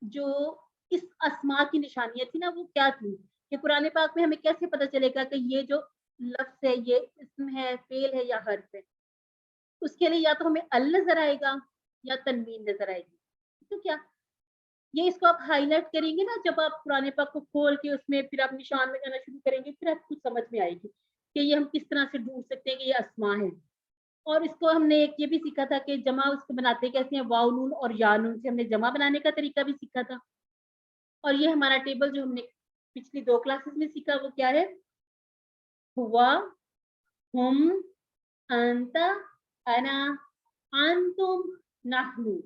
जो इस अस्मा की निशानियां थी ना, वो क्या थी, कि कुरान पाक में हमें कैसे पता चलेगा कि ये जो लफ्ज है ये इस्म है, फेल है या हर्फ है। उसके लिए या तो हमें अल नजर आएगा या तनवीन नजर आएगी। तो क्या ये इसको आप हाईलाइट करेंगे ना, जब आप कुरान पाक को खोल के उसमें फिर आप निशान लगाना शुरू करेंगे, फिर आपको समझ में आएगी कि ये हम किस तरह से ढूंढ सकते हैं कि ये अस्मा है। और इसको हमने एक ये भी सीखा था कि जमा उसको बनाते कैसे हैं, वाव नून और या नून से हमने जमा बनाने का तरीका भी सीखा था। और ये हमारा टेबल जो हमने पिछली 2 क्लासेस में सीखा, वो क्या है? हुआ, हुम, अंत, अना, अंतुम, नहनु।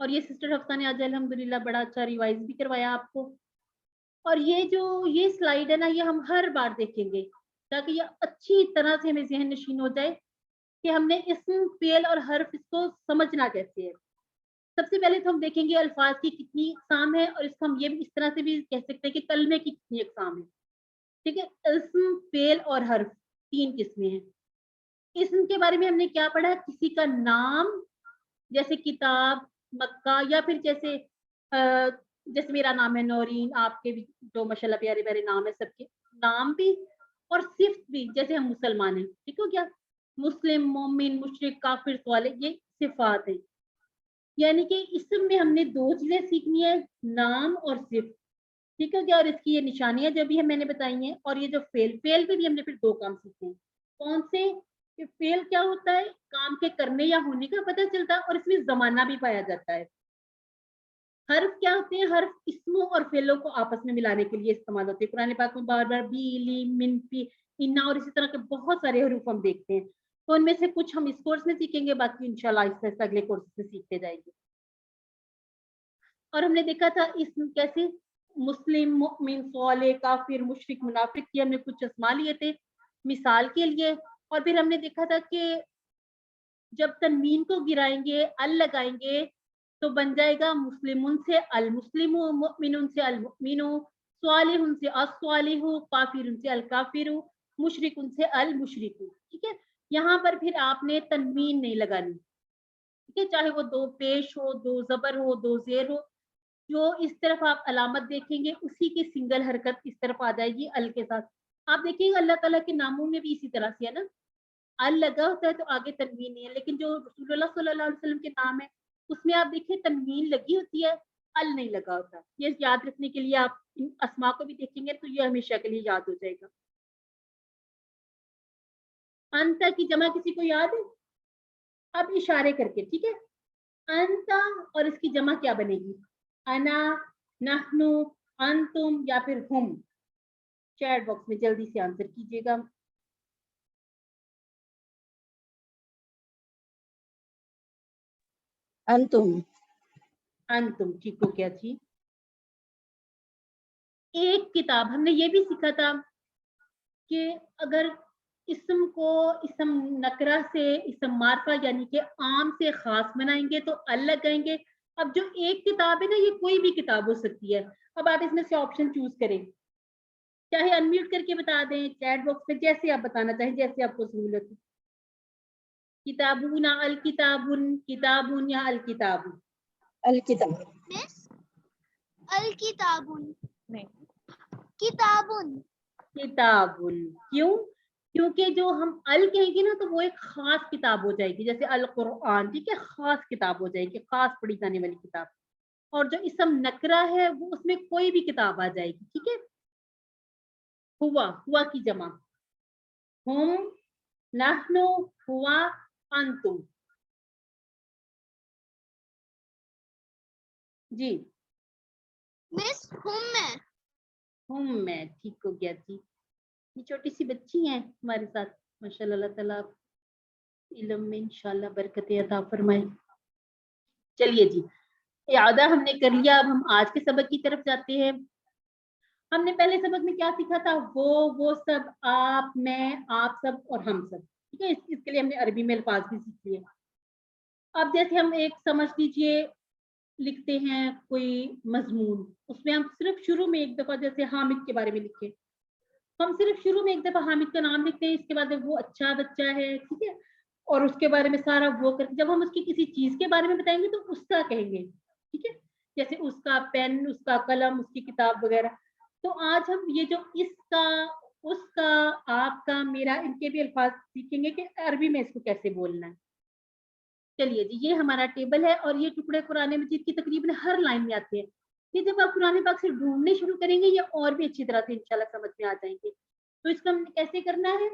और ये सिस्टर हफ्सा ने आज अल्हम्दुलिल्लाह बड़ा अच्छा रिवाइज भी करवाया आपको। और ये जो ये स्लाइड है ना, ये हम हर बार देखेंगे ताकि ये अच्छी तरह से हमें ज़हन नशीन हो जाए कि हमने इस्म, फेल और हर्फ इसको समझना कैसे है। सबसे पहले तो हम देखेंगे अल्फाज की कितनी अक़साम है, और इसको हम ये भी इस तरह से भी कह सकते हैं कि कलमे की कितनी अक़साम है। ठीक है, इस्म, फेल और हर्फ 3 किस्में हैं। इस्म के बारे में हमने क्या पढ़ा? किसी का नाम, जैसे किताब, मक्का, या फिर जैसे मेरा नाम है नौरीन, आपके भी जो माशाल्लाह प्यारे प्यारे नाम है, सबके नाम भी और सिफ्त भी, जैसे हम मुसलमान हैं। ठीक हो गया? मुस्लिम, मोमिन, मुशरिक, काफिर, सालिह, ये सिफात है। यानी कि इसम में हमने 2 चीजें सीखनी है, नाम और सिफ्त। ठीक है क्या? और इसकी ये निशानियां जो भी है मैंने बताई हैं। और ये जो फेल पे भी हमने फिर 2 काम सीखे हैं। कौन से? कि फेल क्या होता है? काम के करने या होने का पता चलता है और इसमें जमाना भी पाया जाता है। हर्फ क्या होते हैं? हर्फ इस्मों और फेलों को आपस में मिलाने के लिए इस्तेमाल होते हैं। कुरान पाक में बार-बार बी, ली, मिन, फी, इन्ना और इसी तरह के बहुत सारे हरूफ हम देखते हैं। तो उनमें से कुछ हम इस कोर्स में सीखेंगे, बाकी इंशाल्लाह आहिस्ता-आहिस्ता अगले कोर्स में सीखते जाएंगे। और हमने देखा था इसम कैसे मुस्लिम, मुमिन, सालिह, काफिर, मुशरिक, मुनाफिक की हमने कुछ अस्मा लिए थे मिसाल के लिए। और फिर हमने देखा था कि जब तनवीन को गिराएंगे, अल लगाएंगे, तो बन जाएगा मुस्लिमुन से अल मुस्लिमु, मुमिनुन से अल मुमिनु, स्वालिहुन से अस्वालिहु, काफिरुन से अल काफिरु, मुशरिकुन से अल मुशरिकु। ठीक है, यहाँ पर फिर आपने तनवीन नहीं लगानी। ठीक है, चाहे वो 2 पेश हो, 2 जबर हो, 2 जेर हो, जो इस तरफ आप अलामत देखेंगे उसी की सिंगल हरकत इस तरफ आ जाएगी अल के साथ। آپ دیکھیں گے اللہ تعالیٰ کے ناموں میں بھی اسی طرح سے ہے نا, ال لگا ہوتا ہے تو آگے تنوین نہیں ہے, لیکن جو رسول اللہ صلی اللہ علیہ وسلم کے نام ہے اس میں آپ دیکھیں تنوین لگی ہوتی ہے, ال نہیں لگا ہوتا. یہ یاد رکھنے کے لیے آپ ان اسما کو بھی دیکھیں گے تو یہ ہمیشہ کے لیے یاد ہو جائے گا. انتا کی جمع کسی کو یاد ہے؟ اب اشارے کر کے, ٹھیک ہے, انتا اور اس کی جمع کیا بنے گی؟ انا, نحنو, انتم یا پھر ہم. چیٹ باکس میں جلدی سے آنسر کیجیے گا. انتم. انتم ٹھیک ہو گیا جی. ایک کتاب ہم نے یہ بھی سیکھا تھا کہ اگر اسم کو اسم نکرہ سے اسم معرفہ یعنی کہ عام سے خاص بنائیں گے تو ال لگائیں گے. اب جو ایک کتاب ہے نا یہ کوئی بھی کتاب ہو سکتی ہے. اب آپ اس میں سے آپشن چوز کریں, چاہے انمیوٹ کر کے بتا دیں چیٹ باکس میں, جیسے آپ بتانا چاہیں جیسے آپ کو سہولت ہو. کتابون, الکتابن, کتابن یا الکتاب؟ الکتاب. مس الکتابن. کتابن. کتابن. کیوں؟ کیونکہ جو ہم ال کہیں گے نا تو وہ ایک خاص کتاب ہو جائے گی, جیسے القرآن, ٹھیک ہے, خاص کتاب ہو جائے گی, خاص پڑھی جانے والی کتاب. اور جو اسم نکرہ ہے وہ اس میں کوئی بھی کتاب آ جائے گی, ٹھیک ہے. ہوا, ہوا کی جمع ہم, نحنو, ہوا, انتم. جی مس ہم میں ٹھیک ہو گیا جی. یہ چھوٹی سی بچی ہیں ہمارے ساتھ, ماشاء اللہ, اللہ تعالیٰ علم میں انشاءاللہ برکتیں عطا فرمائے. چلیے جی, اعادہ ہم نے کر لیا. اب ہم آج کے سبق کی طرف جاتے ہیں. ہم نے پہلے سبق میں کیا سیکھا تھا؟ وہ سب, آپ, میں, آپ سب اور ہم سب, ٹھیک ہے. اس کے لیے ہم نے عربی میں الفاظ بھی سیکھ لیے. اب جیسے ہم ایک سمجھ لیجیے لکھتے ہیں کوئی مضمون, اس میں ہم صرف شروع میں ایک دفعہ جیسے حامد کے بارے میں لکھے, ہم صرف شروع میں ایک دفعہ حامد کا نام لکھتے ہیں, اس کے بعد وہ اچھا بچہ ہے, ٹھیک ہے, اور اس کے بارے میں سارا وہ کر کے جب ہم اس کی کسی چیز کے بارے میں بتائیں گے تو اس کا کہیں گے, ٹھیک ہے, جیسے اس کا پین, اس کا قلم, اس کی کتاب وغیرہ. تو آج ہم یہ جو اس کا, اس کا, آپ کا, میرا, ان کے بھی الفاظ سیکھیں گے کہ عربی میں اس کو کیسے بولنا ہے. چلیے جی, یہ ہمارا ٹیبل ہے اور یہ ٹکڑے قرآن مجید کی تقریباً ہر لائن میں آتے ہیں. یہ جب آپ قرآن پاک سے ڈھونڈنے شروع کریں گے یہ اور بھی اچھی طرح سے انشاءاللہ سمجھ میں آ جائیں گے. تو اس کا کیسے کرنا ہے؟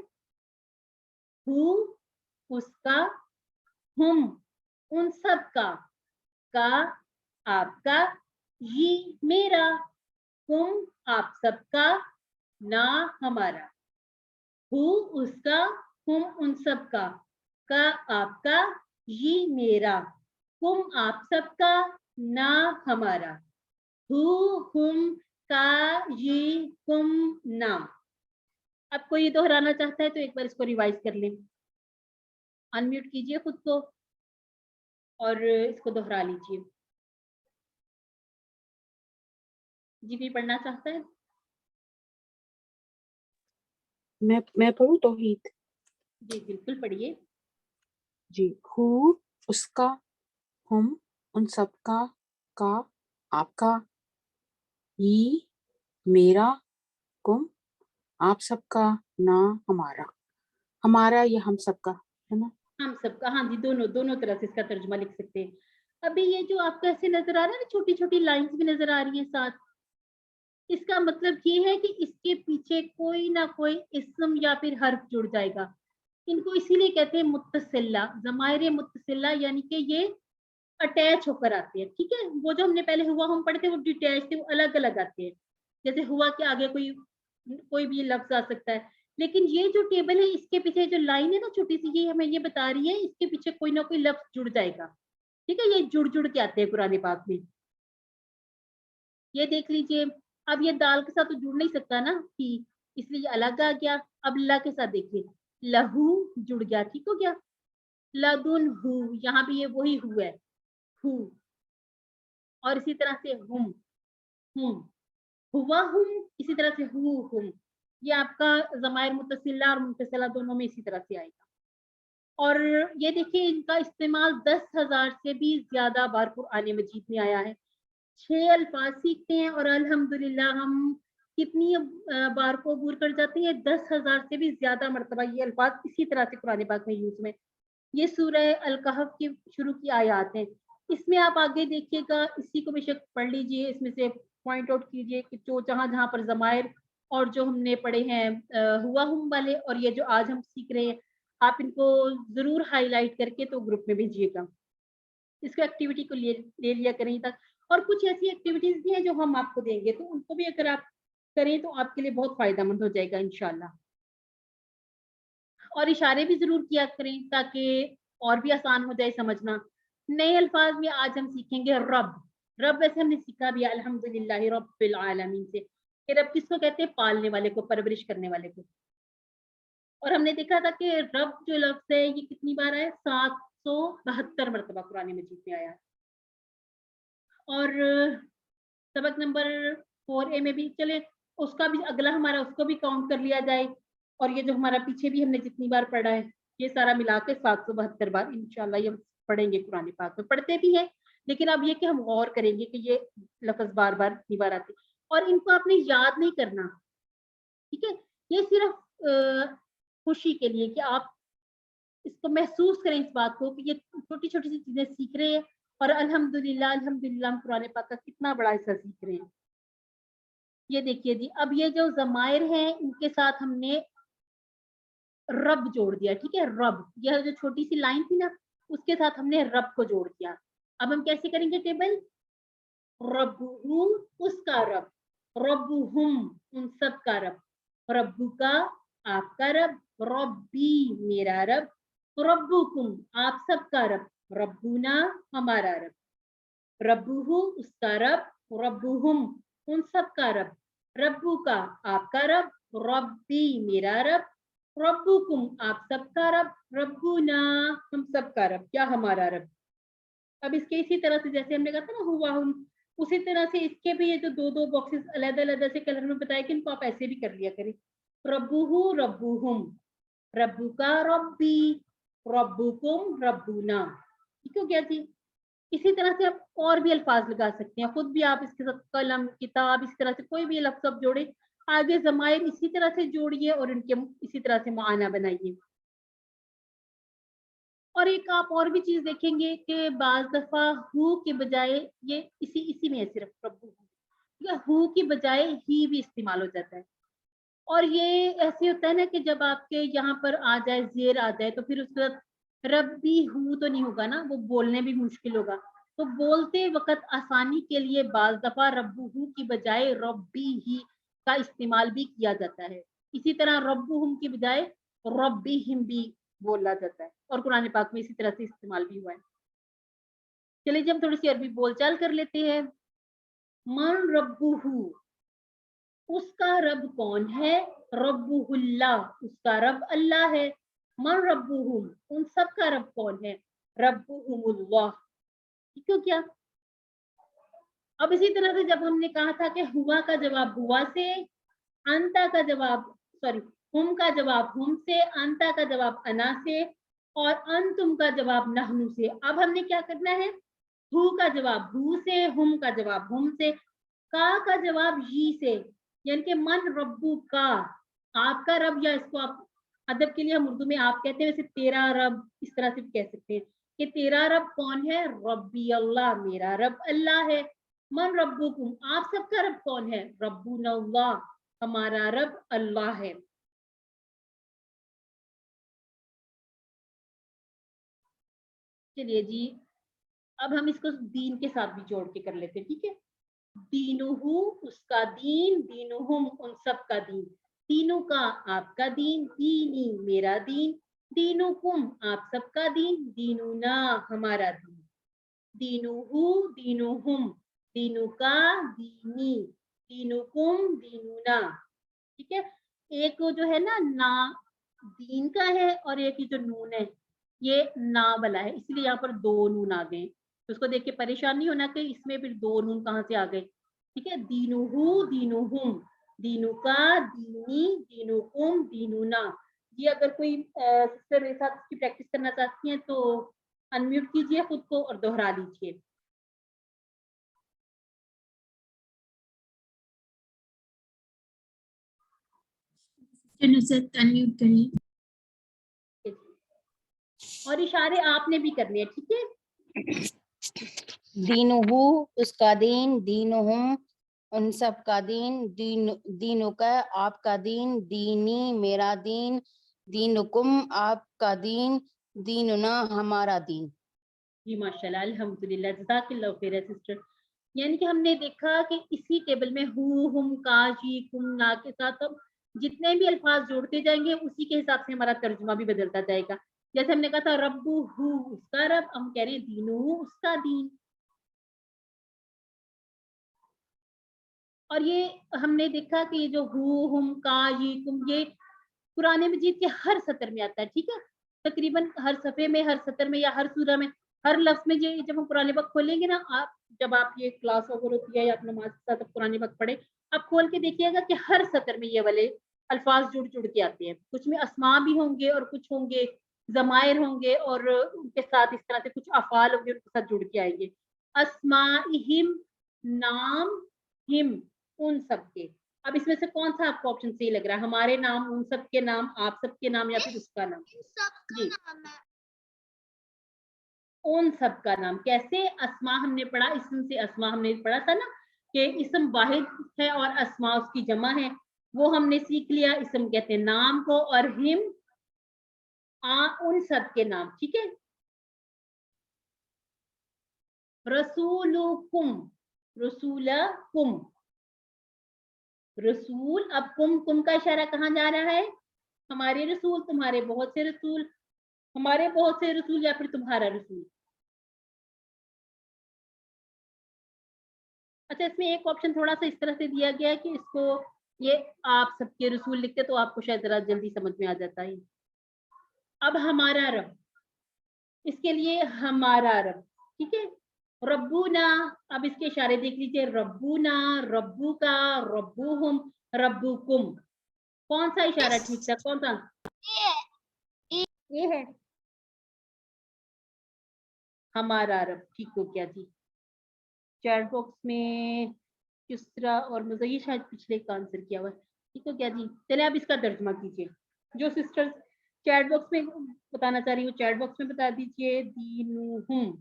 ہو, اس کا, ہم, ان سب کا, آپ کا, یہ میرا, تم, آپ سب کا, نہ ہمارا. ہو, اس کا, ہم, ان سب کا, آپ کا, یہ میرا, تم, آپ سب کا, نہ ہمارا. ہو, ہم, کا, یہ, تم, نہ. اب کوئی دہرانا چاہتا ہے تو ایک بار اس کو ریوائز کر لیں, انمیوٹ کیجئے خود کو اور اس کو دہرا لیجئے. جی بھی پڑھنا چاہتا ہے؟ میں پڑھوں توحید؟ جی بالکل پڑھیے. جی. ہو, اس کا, ہم, ان سب کا, آپ کا, یہ میرا, کم, آپ سب کا, نہ ہمارا. ہمارا یا ہم سب کا ہے نا؟ ہم سب کا, ہاں جی, دونوں طرح سے اس کا ترجمہ لکھ سکتے ہیں. ابھی یہ جو آپ کو ایسے نظر آ رہا ہے نا, چھوٹی چھوٹی لائنز بھی نظر آ رہی ہیں ساتھ, اس کا مطلب یہ ہے کہ اس کے پیچھے کوئی نہ کوئی اسم یا پھر حرف جڑ جائے گا. ان کو اسی لیے کہتے ہیں متصلہ, ضمائر متصلہ, یعنی کہ یہ اٹیچ ہو کر آتے ہیں, ٹھیک ہے. وہ جو ہم نے پہلے ہوا ہم پڑھتے ہیں وہ ڈیٹیچ تھے, وہ الگ الگ آتے ہیں. جیسے ہوا کے آگے کوئی بھی لفظ آ سکتا ہے, لیکن یہ جو ٹیبل ہے اس کے پیچھے جو لائن ہے نا چھوٹی سی, یہ ہمیں یہ بتا رہی ہے اس کے پیچھے کوئی نہ کوئی لفظ جڑ جائے گا, ٹھیک ہے. یہ جڑ کے آتے ہیں قرآن پاک میں. یہ دیکھ لیجئے, اب یہ دال کے ساتھ تو جڑ نہیں سکتا نا, اس لیے الگ آ گیا. اب اللہ کے ساتھ دیکھیے, لہو جڑ گیا, ٹھیک ہو گیا. لدن ہو, یہاں بھی یہ وہی ہو ہے, ہو. اور اسی طرح سے ہم, ہوا ہم, اسی طرح سے ہم. یہ آپ کا ضمائر متصلہ اور منفصلہ دونوں میں اسی طرح سے آئے گا. اور یہ دیکھیے ان کا استعمال 10,000 سے بھی زیادہ بار قرآن مجید میں آیا ہے. 6 الفاظ سیکھتے ہیں اور الحمدللہ ہم कितनी बार को अबूर कर जाते हैं? 10,000 से भी ज्यादा मरतबा ये अल्फाज इसी तरह से कुरान पाक में यूज में। ये सूरह अल कहफ की शुरू की आयत है। इसमें आप आगे देखिएगा, इसी को बेशक पढ़ लीजिए, इसमें से पॉइंट आउट कीजिए कि जो जहां जहां पर ज़मायर और जो हमने पढ़े हैं हुआ हम वाले और ये जो आज हम सीख रहे हैं, आप इनको जरूर हाईलाइट करके तो ग्रुप में भेजिएगा। इसको एक्टिविटी को ले लिया करें तक। और कुछ ऐसी एक्टिविटीज भी हैं जो हम आपको देंगे, तो उनको भी अगर आप करें तो आपके लिए बहुत फायदेमंद हो जाएगा इंशाल्लाह। और इशारे भी जरूर किया करें ताकि और भी आसान हो जाए समझना। नए अल्फाज में आज हम सीखेंगे रब। रब वैसे हमने सीखा भी अल्हम्दुलिल्लाह रब्बिल आलमीन से कि रब किसको कहते हैं? पालने वाले को, परवरिश करने वाले को। और हमने देखा था कि रब जो लफ्ज है ये कितनी बार है? 772 मरतबा कुरान मजीद में आया है। और सबक नंबर 4A में भी चले उसका भी अगला हमारा उसको भी काउंट कर लिया जाए। और ये जो हमारा पीछे भी हमने जितनी बार पढ़ा है ये सारा मिला के 772 बार इंशाल्लाह ये पढ़ेंगे कुरान पाक में। पढ़ते भी हैं लेकिन अब ये कि हम गौर करेंगे कि ये लफ्ज बार बार कितनी बार आते और इनको आपने याद नहीं करना, ठीक है? ये सिर्फ खुशी के लिए कि आप इसको महसूस करें इस बात को कि ये छोटी छोटी सी चीजें सीख रहे हैं और अल्हम्दुलिल्लाह अल्हम्दुलिल्लाह हम कुरान पाक का कितना बड़ा हिस्सा सीख रहे हैं। ये देखिए जी, अब ये जो ज़मायर हैं इनके साथ हमने रब जोड़ दिया, ठीक है? रब, यह जो छोटी सी लाइन थी ना उसके साथ हमने रब को जोड़ दिया। अब हम कैसे करेंगे टेबल? रब्बुहु उसका रब, रब्बुहुम उन सब का रब, रब्बुका आपका रब, रब्बी मेरा रब, रब्बुकुम आप सबका रब, रब्बुना हमारा रब, रब्बुहु उसका रब, रब्बुहुम उन सब का रब, रब्बुका आपका रब, रब्बी मेरा रब, रब्बुकुम आप सबका रब, रब्बुना हम सबका रब, क्या हमारा रब। अब इसके इसी तरह से जैसे हमने कहा था ना हुआ हम, उसी तरह से इसके भी ये जो दो दो बॉक्सेस अलग-अलग से कलर में बताया कि इनको आप ऐसे भी कर लिया करें। रब्बुहु रब्बुहुम, रब्बुका रब्बी, रब्बुकुम रब्बुना। ठीक हो गया जी? इसी तरह से आप और भी अल्फाज लगा सकते हैं, खुद भी आप इसके साथ कलम किताब इस तरह से कोई भी लफ्ज आप जोड़े, आगे ज़मायर इसी तरह से जोड़िए और इनके इसी तरह से माना बनाइए। और एक आप और भी चीज देखेंगे कि बाज दफा हु के बजाय ये इसी में है सिर्फ रब्बु, या हु की बजाय ही भी इस्तेमाल हो जाता है। और ये ऐसे होता है ना कि जब आपके यहाँ पर आ जाए जेर आ जाए तो फिर उसके बाद रब्बी हु तो नहीं होगा ना, वो बोलने भी मुश्किल होगा। तो बोलते वक्त आसानी के लिए बाज दफा रब्बु हु की बजाय रब्बी ही का इस्तेमाल भी किया जाता है। इसी तरह रब्बु हुम की बजाय रब्बी हिम भी बोला जाता है और कुरान पाक में इसी तरह से इस्तेमाल भी हुआ है। चलिए जी हम थोड़ी सी अरबी बोलचाल कर लेते हैं। मन रब्बुहु उसका रब कौन है? रब्बुहुल्लाह उसका रब अल्लाह है। मन रब्बुहुम उन सब का रब कौन है? रब्बुहुमुल्लाह। ठीक हो क्या? अब इसी तरह से जब हमने कहा था कि हुआ का जवाब हुआ से, अंता का जवाब सॉरी हुम का जवाब हुम से, अंता का जवाब अना से और अंतुम का जवाब नहनु से। अब हमने क्या करना है? हु का जवाब हु से, हुम का जवाब हुम से, का जवाब ही से, यानी कि मन रब्बू का आपका रब, या इसको आप अदब के लिए हम उर्दू में आप कहते हैं, वैसे तेरा रब इस तरह से भी कह सकते हैं कि तेरा रब कौन है? रब्बी अल्लाह मेरा रब अल्लाह है। मन रब्बुकुम आप सबका रब कौन है? रब्बुना अल्लाह हमारा रब अल्लाह है। चलिए जी अब हम इसको दीन के साथ भी जोड़ के कर लेते हैं, ठीक है? दीनुहु उसका दीन, दीनुहुम उन सब का दीन, दीनों का आपका दीन, दीनी मेरा दीन, दीनुकुम आप सबका दीन, दीनुना हमारा दीन, दीनुहु दीनुहुम, दीनुका दीनी, दीनुकुम दीनुना। ठीक है? एक जो है ना दीन का है और एक जो नून है ये ना वाला है, इसलिए यहाँ पर दो नून आ गए। तो उसको देख के परेशान नहीं होना कि इसमें फिर दो नून कहाँ से आ गए। ठीक है? दीनुहु दीनुहुम, दीनुका दीनी, दीनुकुम दीनुना। ये अगर कोई सिस्टर मेरे साथ इसकी प्रैक्टिस करना चाहती हैं तो अनम्यूट कीजिए खुद को और दोहरा लीजिए। नुसरत अनम्यूट करिए। और इशारे आपने भी करने हैं, ठीक है। दीनुहु उसका दीन, दीनुहुम उन सब का दीन, दीनुका आपका दीन, दीनी मेरा दीन, दीनुकुम आपका दीन, दीनुना हमारा दीन। जी माशाल्लाह, अल्हम्दुलिल्लाह, जज़ाकल्लाहु खैर सिस्टर। यानी कि हमने देखा कि इसी टेबल में हु, हुम, का, जी, कुम, ना के साथ हम जितने भी अल्फाज जोड़ते जाएंगे उसी के हिसाब से हमारा तर्जुमा भी बदलता जाएगा। जैसे हमने कहा था रब्बू हु उसका रब, हम कह रहे हैं दीनू उसका दीन। और ये हमने देखा कि ये जो हु, हुम, का, जी, कुम, ये कुरान मजीद के हर सतर में आता है, ठीक है। तकरीबन हर सफ़े में, हर सतर में या हर सूरा में, हर लफ्ज में। जब हम कुरान पाक खोलेंगे ना, आप जब आप ये क्लास वगैरह होती है या आप नमाज के साथ कुरान पाक पढ़े, आप खोल के देखिएगा कि हर सतर में ये वाले अल्फाज जुड़ जुड़ के आते हैं। कुछ में अस्मा भी होंगे और कुछ होंगे जमायर होंगे और उनके साथ इस तरह से कुछ अफाल होंगे, उनके साथ जुड़ के आएंगे। अस्माइहिम, नाम, हिम, उन सबके। अब इसमें से कौन सा आपको ऑप्शन सही लग रहा है? हमारे नाम, उन सब के नाम, आप सबके नाम, या फिर उसका नाम? जी, उन सब का नाम। कैसे? अस्मा हमने पढ़ा, इसम से अस्मा हमने पढ़ा था ना कि इसम वाहिद है और अस्मा उसकी जमा है, वो हमने सीख लिया। इसम कहते हैं नाम को, और हिम उन सब के नाम, ठीक है। रसूलुकुम, रसूलकुम, रसूल। अब कुम का इशारा कहाँ जा रहा है? हमारे रसूल, तुम्हारे बहुत से रसूल, हमारे बहुत से रसूल, या फिर तुम्हारा रसूल। अच्छा, इसमें एक ऑप्शन थोड़ा सा इस तरह से दिया गया है कि इसको ये आप सबके रसूल लिखते तो आपको शायद जरा जल्दी समझ में आ जाता है। अब हमारा रब, इसके लिए हमारा रब, ठीक है। रब्बुना, अब इसके इशारे देख लीजिए, रब्बुना, रब्बुका, रब्बुहुम, रब्बुकुम। कौन सा इशारा ठीक था? कौन सा? ये है हमारा रब। ठीक हो गया जी। चैट बॉक्स में किसरा और मुझे शायद पिछले का आंसर किया हुआ है। ठीक हो गया जी। चले अब इसका तर्जुमा कीजिए। जो सिस्टर्स चैट बॉक्स में बताना चाह रही हूँ, चैट बॉक्स में बता दीजिए। दीनुहुम,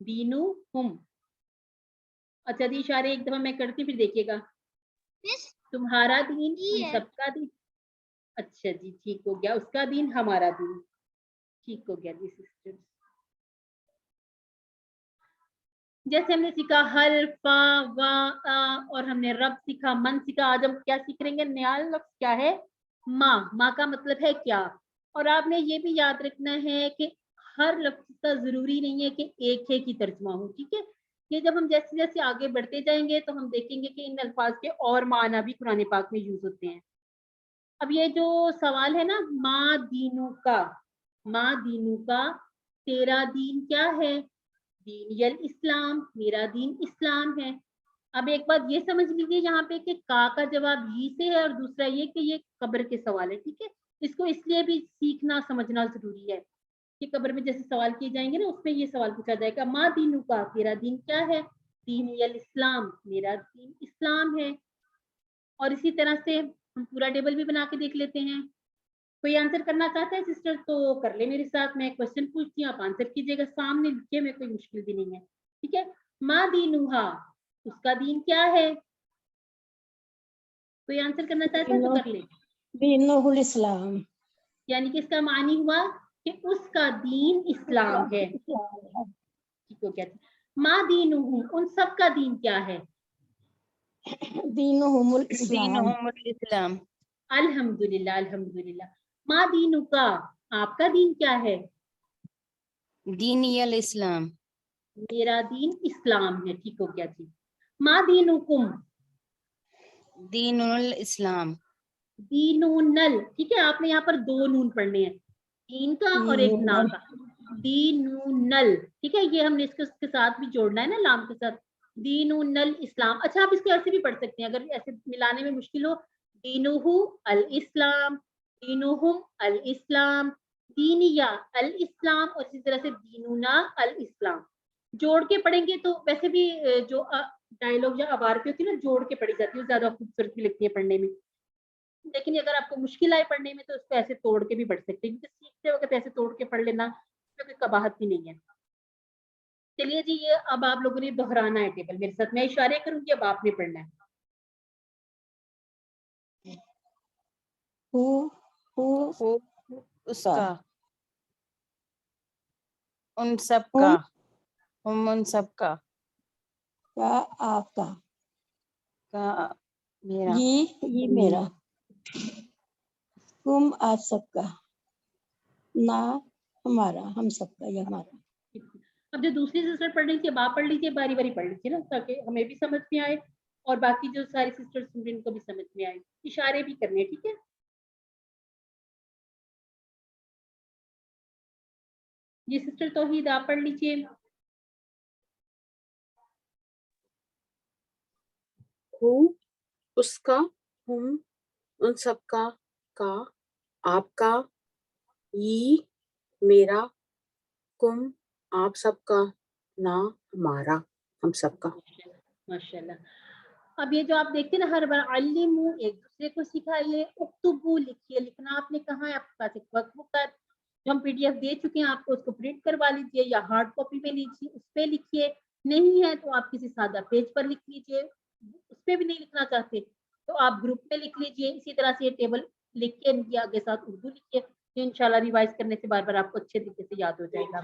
दीनुहुम। अच्छा जी, इशारे एक दफा मैं करती फिर देखिएगा। तुम्हारा दीन, सबका दीन। अच्छा जी, ठीक हो गया। उसका दीन, हमारा दीन। ठीक हो गया जी सिस्टर्स। जैसे हमने सीखा हल, फा, वा, आ, और हमने रब सीखा, मन सीखा। आज हम क्या सीख रहे हैं? नया लफ्ज क्या है? माँ। माँ का मतलब है क्या। और आपने ये भी याद रखना है कि हर लफ्ज का जरूरी नहीं है कि एक है की तर्जुमा हो, ठीक है। ये जब हम जैसे जैसे आगे बढ़ते जाएंगे तो हम देखेंगे कि इन अल्फाज के और माना भी कुरान पाक में यूज होते हैं। अब ये जो सवाल है ना, माँ दीनू का, माँ दीनू का, तेरा दीन क्या है? दीन यल इस्लाम, मेरा दीन इस्लाम है। अब एक बात ये समझ लीजिए यहाँ पे कि का जवाब ये से है, और दूसरा ये कि ये कब्र के सवाल है, ठीक है। इसको इसलिए भी सीखना समझना जरूरी है कि कब्र में जैसे सवाल किए जाएंगे ना, उसमें ये सवाल पूछा जाएगा, माँ दीनू का, तेरा दीन क्या है? दीन यल इस्लाम, मेरा दीन इस्लाम है। और इसी तरह से हम पूरा टेबल भी बना के देख लेते हैं। कोई आंसर करना चाहता है सिस्टर तो कर ले मेरे साथ। मैं क्वेश्चन पूछती हूँ, आप आंसर कीजिएगा, सामने लिखिए, में कोई मुश्किल भी नहीं है, ठीक है। माँ दीनुहा, उसका दीन क्या है? कोई आंसर करना चाहता है तो कर ले। दीनुल इस्लाम, यानी कि इसका मानी हुआ कि उसका दीन इस्लाम है। ठीक हो गया। माँ दीनुहु, उन सब का दीन क्या है? दीनुहुमुल इस्लाम, दीनुहुमुल इस्लाम। अल्हम्दुलिल्लाह, अल्हम्दुलिल्लाह। माँ दीनुका, आपका दीन क्या है? दीनियल इस्लाम, मेरा दीन इस्लाम है। ठीक हो गया जी। माँ दीनुकुम, दीनुल इस्लाम। दीनूनल, ठीक है। आपने यहाँ पर दो नून पढ़ने हैं, दीन का और एक ना दीनुल, का। दीनूनल, ठीक है। ये हमने इसके साथ भी जोड़ना है ना, लाम के साथ। दीनूनल इस्लाम। अच्छा, आप इसको ऐसे भी पढ़ सकते हैं अगर ऐसे मिलाने में मुश्किल हो। दीनुहु अल इस्लाम, दीनुहुम अल इस्लाम, दीनिया अल इस्लाम, और इसी तरह से दीनुना अल इस्लाम। जोड़ के पढ़ेंगे तो वैसे भी जो डायलॉग या अवार की होती है ना, जोड़ के पढ़ी जाती है, ज्यादा खूबसूरत भी लगती है पढ़ने में। लेकिन अगर आपको मुश्किल आए पढ़ने में तो उसको ऐसे तोड़ के भी पढ़ सकते हैं, क्योंकि सीखते वक्त ऐसे तोड़ के पढ़ लेना तो कोई कबाहत भी नहीं है। चलिए जी, ये अब आप लोगों ने दोहराना है टेबल मेरे साथ, मैं इशारे करूंगी, अब आपने पढ़ना है। हु उसका, उन सब हुम, का, हम उन सब का, का आपका, मेरा, ये मेरा, तुम आप सबका, ना हमारा, हम सबका, ये हमारा। अब जो दूसरी सिस्टर पढ़ रही थी अब आप पढ़ लीजिए, बारी बारी पढ़ लीजिए ना, ताकि हमें भी समझ में आए और बाकी जो सारी सिस्टर्स सुन रही हैं उनको भी समझ में आए। इशारे भी करने हैं, ठीक है। ये सिस्टर तौहीद आप पढ़ लीजिए। हु उसका, हम उन सबका, का आपका, ये मेरा, तुम आप सबका, ना हमारा, हम सबका। माशाल्लाह। अब ये जो आप देखते हैं ना, हर बार अल्लिमू, एक दूसरे को सिखाइए, उक्तुबू, लिखिए, लिखना आपने कहा है, आपके पास एक वर्कबुक का जो हम पीडीएफ दे चुके हैं आपको, उसको प्रिंट करवा लीजिए या हार्ड कॉपी में लीजिए, उस पे लिखिए। नहीं है तो आप किसी सादा पेज पर लिख लीजिए, उस पे भी नहीं लिखना चाहते तो आप ग्रुप में लिख लीजिए। इसी तरह से ये टेबल लिख के इनके आगे साथ उर्दू लिखिए, इंशाल्लाह रिवाइज करने से बार बार आपको अच्छे तरीके से याद हो जाएगा।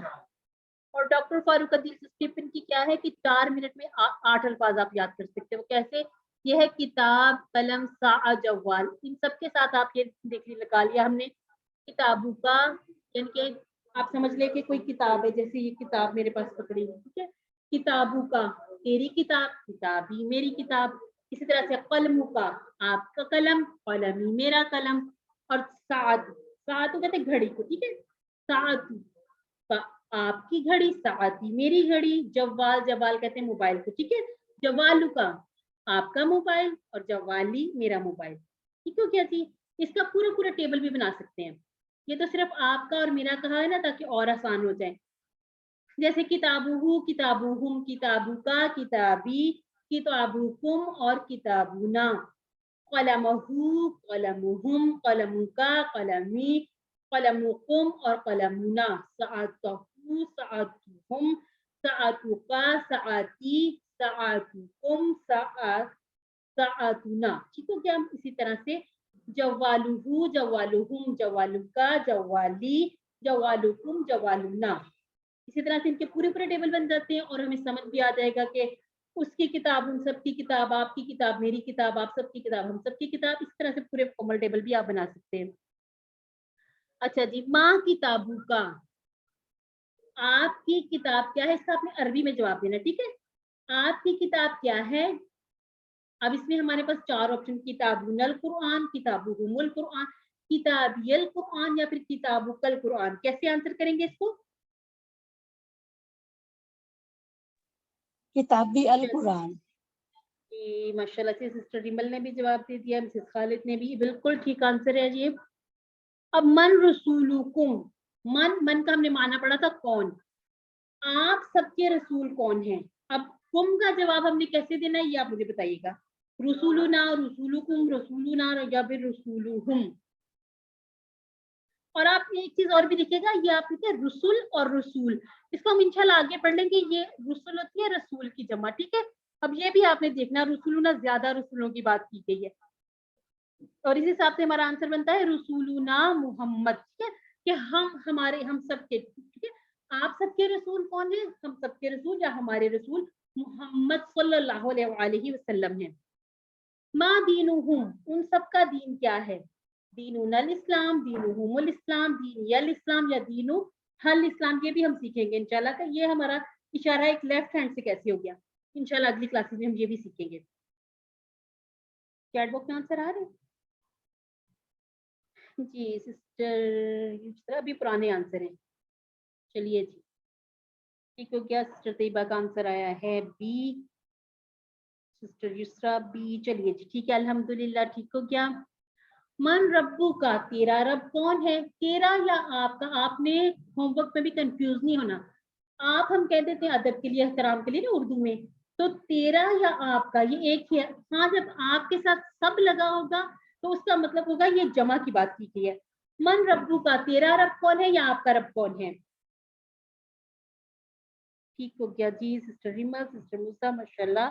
और डॉक्टर फारूक अदील टिप इनकी क्या है कि 4 मिनट में 8 अल्फाज आप याद कर सकते हो। कैसे? ये है किताब, कलम, सा, जवाल, इन सब के साथ आप ये देखिए लगा लिया हमने। किताबों का यानी कि आप समझ ले कि कोई किताब है, जैसे ये किताब मेरे पास पकड़ी है, ठीक है। किताबों का, तेरी किताब, किताबी मेरी किताब। इसी तरह से कलमों का, आपका कलम, कलमी मेरा कलम। और सात, सात को कहते हैं घड़ी को, ठीक है। सात का, आपकी घड़ी, साथी मेरी घड़ी। जवाल, जवाल कहते हैं मोबाइल को, ठीक है। जवालू का, आपका मोबाइल, और जवाली मेरा मोबाइल, ठीक हो गया जी। इसका पूरा पूरा टेबल भी बना सकते हैं। ये तो सिर्फ आपका और मेरा कहा है ना, ताकि और आसान हो जाए। जैसे किताबुहु, किताबुहुम, किताबु का, किताबी, किताबुकुम और किताबुना। कलमहु, कलमुहुम, कलमुका, कलमी, कलमुकुम और कलमुना। सआतहु, सआतुहुम, सआतुका, सआती, सआतुकुम, सआतुना, ठीक हो गया। इसी तरह से जवालुहु, जवालुहुम, जवालुका, जवाली, जवालुकुम, जवालुना। इसी तरह से इनके पूरे पूरे टेबल बन जाते हैं और हमें समझ भी आ जाएगा कि उसकी किताब, उन सबकी किताब, आपकी किताब, मेरी किताब, आप सबकी किताब, हम सबकी किताब। इस तरह से पूरे फॉर्मल टेबल भी आप बना सकते हैं। अच्छा जी, माँ किताबू का, आपकी किताब क्या है, इसका आपने अरबी में जवाब देना, ठीक है। आपकी किताब क्या है। अब इसमें हमारे पास 4 ऑप्शन, किताबुल कुरआन, किताबुहुमुल कुरआन, किताबियल कुरआन या फिर किताबुकल कुरआन। कैसे आंसर करेंगे इसको? किताबी अल कुरान। माशाल्लाह से सिस्टर रिमल ने भी जवाब दे दिया, मिसेस खालिद ने भी, बिल्कुल ठीक आंसर है ये। अब मन रसूलुकुम, मन, मन का हमने माना पड़ा था कौन, आप सबके रसूल कौन है। अब कुम का जवाब हमने कैसे देना है ये आप मुझे बताइएगा। रसूलुना, रसूलुकुम, रसूलुना या फिर रसूलुहुम। और आप एक चीज और भी लिखिएगा, ये आप लिखे रसूल और रसूल, इसको हम इंशाल्लाह आगे पढ़ लेंगे। ये रसूल होती है रसूल की जमा, ठीक है। अब ये भी आपने देखना, रसूलुना ज्यादा रसूलों की बात की गई है और इस हिसाब से हमारा आंसर बनता है रसूलुना मोहम्मद, ठीक है। कि हम, हमारे, हम सबके, ठीक है। आप सबके रसूल कौन है, हम सबके रसूल या हमारे रसूल मोहम्मद सल्लल्लाहु अलैहि वसल्लम है। मा दीनुहुम, उन सबका दीन क्या है। दीनुल इस्लाम, दीनुहुमुल इस्लाम, दीनियल इस्लाम या दीनु हल इस्लाम। ये भी हम सीखेंगे इंशाल्लाह का। ये हमारा इशारा एक लेफ्ट हैंड से कैसे हो गया, इंशाल्लाह अगली क्लासेस में हम ये भी सीखेंगे। चैट बॉक्स में आंसर आ रहे हैं जी सिस्टर, अभी पुराने आंसर हैं। चलिए जी, ठीक हो गया। सिस्टर तैयबा का आंसर आया है बी, सिस्टर युसरा बी। चलिए जी, ठीक है, अल्हम्दुलिल्लाह ठीक हो गया। मन रब्बू का, तेरा रब कौन है। तेरा या आपका, आपने होमवर्क में भी कंफ्यूज नहीं होना। आप हम कह देते हैं अदब के लिए, एहतराम के लिए ना उर्दू में, तो तेरा या आपका ये एक ही है। हाँ, जब आपके साथ सब लगा होगा तो उसका मतलब होगा ये जमा की बात की गई है। मन रब्बू का, तेरा रब कौन है या आपका रब कौन है? ठीक हो गया जी। सिस्टर रीमा, सिस्टर मूसा माशाल्लाह,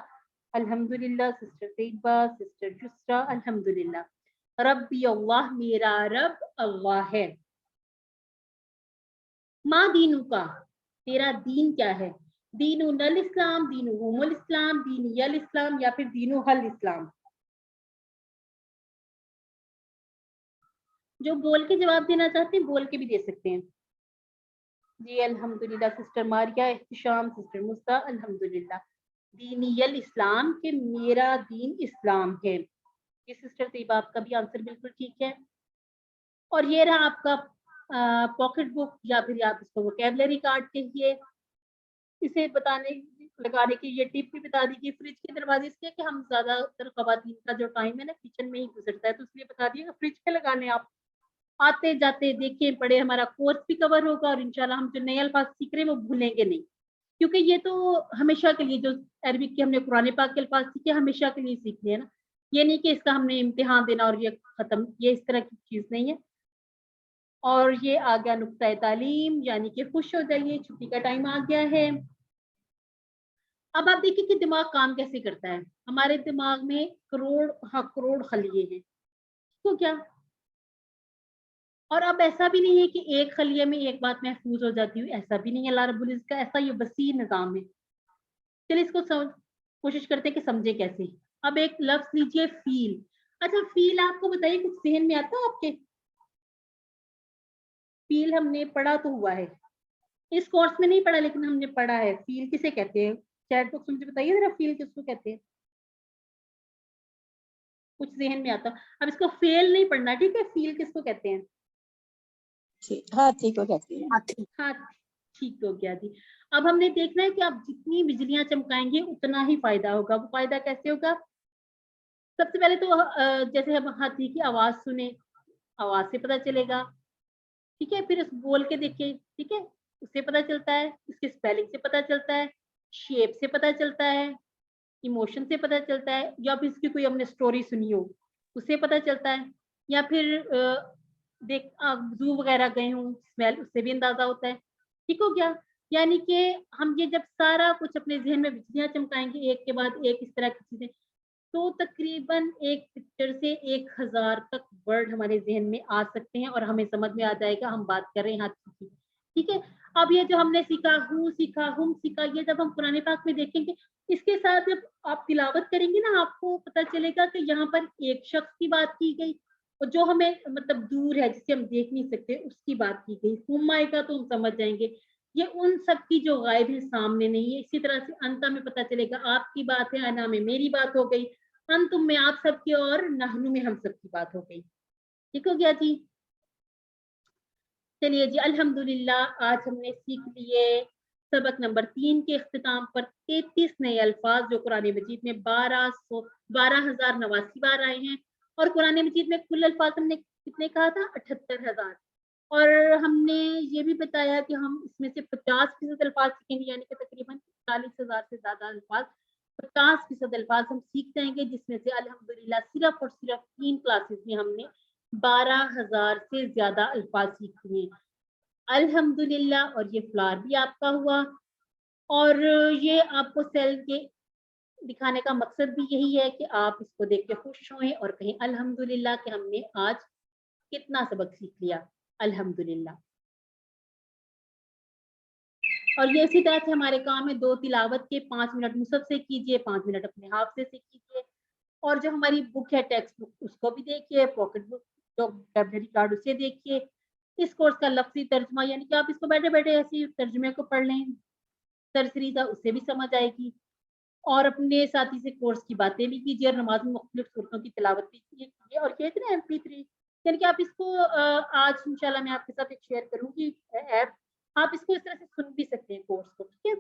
अल्हम्दुलिल्लाह। सिस्टर तैयबा, सिस्टर जुस्रा अल्हम्दुलिल्लाह। रब्बी अल्लाह, मेरा रब अल्लाह है। मा दीनू का, तेरा दीन क्या है? दीनू नल इस्लाम, दीनू हुमुल इस्लाम, दीन यल इस्लाम या फिर दीनू हल इस्लाम? जो बोल के जवाब देना चाहते हैं बोल के भी दे सकते हैं जी। अल्हम्दुलिल्लाह। सिस्टर मारिया, इख्तिशाम, सिस्टर मुस्ता अल्हम्दुलिल्लाह। दीनियल इस्लाम, के मेरा दीन इस्लाम है। ये सिस्टर तैयबा आपका भी आंसर बिल्कुल ठीक है। और ये रहा आपका पॉकेट बुक या फिर आप इसको वोकैबुलरी कार्ड कहिए। इसे बताने लगाने की ये टिप भी बता दी कि फ्रिज के दरवाजे, इसलिए कि हम ज्यादातर खवातीन का जो टाइम है ना किचन में ही गुजरता है, तो इसलिए बता दिया फ्रिज पे लगाने। आप आते जाते देखें पढ़े, हमारा कोर्स भी कवर होगा और इंशाल्लाह हम जो नए अल्फाज सीख रहे हैं वो भूलेंगे नहीं, क्योंकि ये तो हमेशा के लिए, जो अरबिक के हमने कुरान पाक के अल्फाज सीखे हमेशा के लिए सीखने हैं ना, ये नहीं कि इसका हमने इम्तिहान देना और ये खत्म, ये इस तरह की चीज नहीं है। और ये आ गया नुक्ता तालीम, यानी कि खुश हो जाइए, छुट्टी का टाइम आ गया है। अब आप देखिए कि दिमाग काम कैसे करता है। हमारे दिमाग में करोड़ खलिए हैं, तो क्या, और अब ऐसा भी नहीं है कि एक खलिए में एक बात महफूज हो जाती है, ऐसा भी नहीं है। अल्लाह रब्बुल इज्जत का ऐसा ये वसी निजाम है। चलिए इसको कोशिश करते हैं कि समझे कैसे। अब एक लफ्ज लीजिए फील। अच्छा फील आपको बताइए, कुछ जहन में आता है आपके? फील हमने पढ़ा तो हुआ है, इस कोर्स में नहीं पढ़ा लेकिन हमने पढ़ा है। फील किसे कहते हैं? चैट बॉक्स में मुझे बताइए जरा, फील किसको कहते हैं? कुछ जहन में आता। अब इसको फेल नहीं पढ़ना, ठीक है? फील किसको कहते हैं? हाथी को कहती है। हाथी। हाँ ठीक हो गया जी। अब हमने देखना है कि आप जितनी बिजलियां चमकाएंगे उतना ही फायदा होगा। वो फायदा कैसे होगा? सबसे पहले तो जैसे हम हाथी की आवाज सुने, आवाज से पता चलेगा, ठीक है? फिर उस बोल के देखे, ठीक है, उससे पता चलता है, इसके स्पेलिंग से पता चलता है, शेप से पता चलता है, इमोशन से पता चलता है, या फिर इसकी कोई हमने स्टोरी सुनी हो उससे पता चलता है, या फिर देख जू वगैरह गए हों, स्मेल, उससे भी अंदाजा होता है। ठीक हो गया? यानी कि हम ये जब सारा कुछ अपने जहन में बिजलियां चमकाएंगे एक के बाद एक इस तरह की चीजें, तो तकरीबन एक पिक्चर से 1000 तक वर्ड हमारे जहन में आ सकते हैं और हमें समझ में आ जाएगा हम बात कर रहे हैं हाथी की। ठीक है? अब ये जो हमने सीखा, हूँ सीखा, हम सीखा, ये जब हम कुरान पाक में देखेंगे, इसके साथ जब आप तिलावत करेंगे ना, आपको पता चलेगा कि यहाँ पर एक शख्स की बात की गई और जो हमें मतलब दूर है, जिसे हम देख नहीं सकते, उसकी बात की गई। हुम आएगा तो हम समझ जाएंगे ये उन सब की जो गायब है, सामने नहीं है। इसी तरह से अंता में पता चलेगा आपकी बात है, अना में मेरी बात हो गई, अंतुम में आप सबकी और नहनु में हम सबकी बात हो गई। ठीक हो गया जी? चलिए जी, अल्हम्दुलिल्लाह आज हमने सीख लिए सबक नंबर 3 के इख्तिताम पर 33 नए अल्फाज जो कुरान मजीद में 12,089 बार आए हैं। और कुरान मजीद में कुल अल्फाज हमने कितने कहा था? 78,000। और हमने ये भी बताया कि हम इसमें से 50% अल्फाज सीखेंगे, यानी कि तकरीबन 40,000 से ज्यादा अल्फाज, 50% अल्फाज हम सीख जाएंगे, जिसमें से अल्हम्दुलिल्लाह सिर्फ और सिर्फ 3 क्लासेस में हमने 12,000 से ज्यादा अल्फाज सीख लिए अल्हम्दुलिल्लाह। और ये फ्लावर भी आपका हुआ, और ये आपको सेल के दिखाने का मकसद भी यही है कि आप इसको देख के खुश हों और कहें अल्हम्दुलिल्लाह कि हमने आज कितना सबक सीख लिया, अल्हम्दुलिल्लाह। और ये इसी तरह से हमारे काम है 2 तिलावत के 5 मिनट मुसहफ से कीजिए, 5 मिनट अपने हाफिज़े से कीजिए। और जो हमारी बुक है टेक्स्ट बुक, उसको भी देखिए, पॉकेट बुक जो वोकैबुलरी कार्ड उसे देखिए। इस कोर्स का लफ्जी तर्जुमा, यानी कि आप इसको बैठे बैठे ऐसे तर्जुमे को पढ़ लें, सरसरी था उससे भी समझ आएगी। और अपने साथी से कोर्स की बातें भी कीजिए और नमाज में मुख्तलिफ सूरतों की तिलावत भी कीजिए। और ये ना MP3, यानी कि आप इसको आज इंशाल्लाह मैं आपके साथ एक शेयर करूंगी ऐप, आप इसको इस तरह से सुन भी सकते हैं कोर्स को, ठीक है?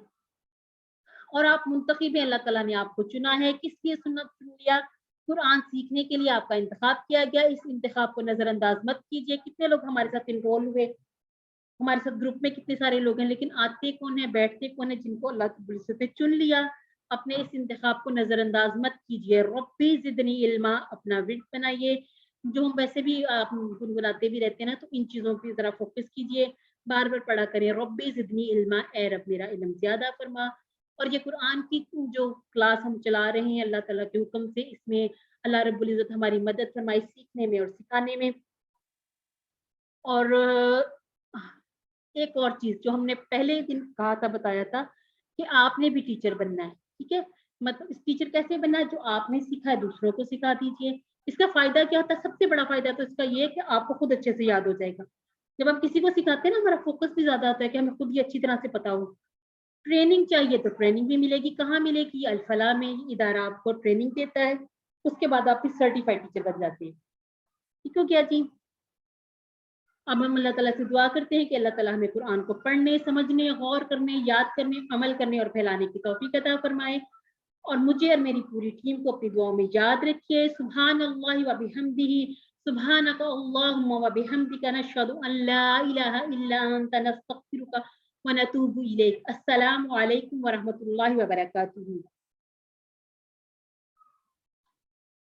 और आप मुंतखब हैं, अल्लाह ताला ने आपको चुना है, किस लिए सुन्नत चुन लिया? कुरान सीखने के लिए आपका इंतखाब किया गया। इस इंतखाब को नजरअंदाज मत कीजिए। कितने लोग हमारे साथ इनरोल हुए, हमारे साथ ग्रुप में कितने सारे लोग हैं, लेकिन आते कौन है, बैठते कौन है? जिनको अल्लाह की इज्जत ने चुन लिया। अपने इस इंतखाब को नजरअंदाज मत कीजिए। रब्बी ज़िदनी इल्मा अपना विर्द बनाइए, जो हम वैसे भी गुनगुनाते भी रहते हैं ना, तो इन चीज़ों पे ज़रा फोकस कीजिए, बार बार पढ़ा करें। रब्बी ज़िदनी इल्मा, ए रब मेरा इल्म ज़्यादा फरमा। और ये कुरान की जो क्लास हम चला रहे हैं अल्लाह ताला के हुक्म से, इसमें अल्लाह रब्बुल इज़्ज़त हमारी मदद फरमाए सीखने में और सिखाने में। और एक और चीज़ जो हमने पहले दिन कहा था, बताया था कि आपने भी टीचर बनना है, ठीक है? मतलब इस टीचर कैसे बनना है, जो आपने सीखा है दूसरों को सिखा दीजिए। इसका फ़ायदा क्या होता है? सबसे बड़ा फ़ायदा तो इसका ये है कि आपको खुद अच्छे से याद हो जाएगा। जब हम किसी को सिखाते हैं ना, हमारा फ़ोकस भी ज़्यादा आता है कि हमें खुद ही अच्छी तरह से पता हो। ट्रेनिंग चाहिए तो ट्रेनिंग भी मिलेगी, कहाँ मिलेगी? अल फलाह में, ये इदारा आपको ट्रेनिंग देता है, उसके बाद आप फिर सर्टिफाइड टीचर बन जाते हैं। ठीक हो गया जी? अब हम अल्लाह ताला से दुआ करते हैं कि अल्लाह ताला हमें कुरान को पढ़ने, समझने, गौर करने, याद करने, अमल करने और फैलाने की तौफीक अता फरमाए। और मुझे और मेरी पूरी टीम को अपनी दुआओं में याद रखिए। सुब्हानल्लाहि व बिहम्दिही, सुब्हानक अल्लाहुम्मा व बिहम्दिका, नशहदु अन ला इलाहा इल्ला अंता, नस्तगफिरुका व नतूबु इलैक। अस्सलामु अलैकुम व रहमतुल्लाहि व बरकातुहू।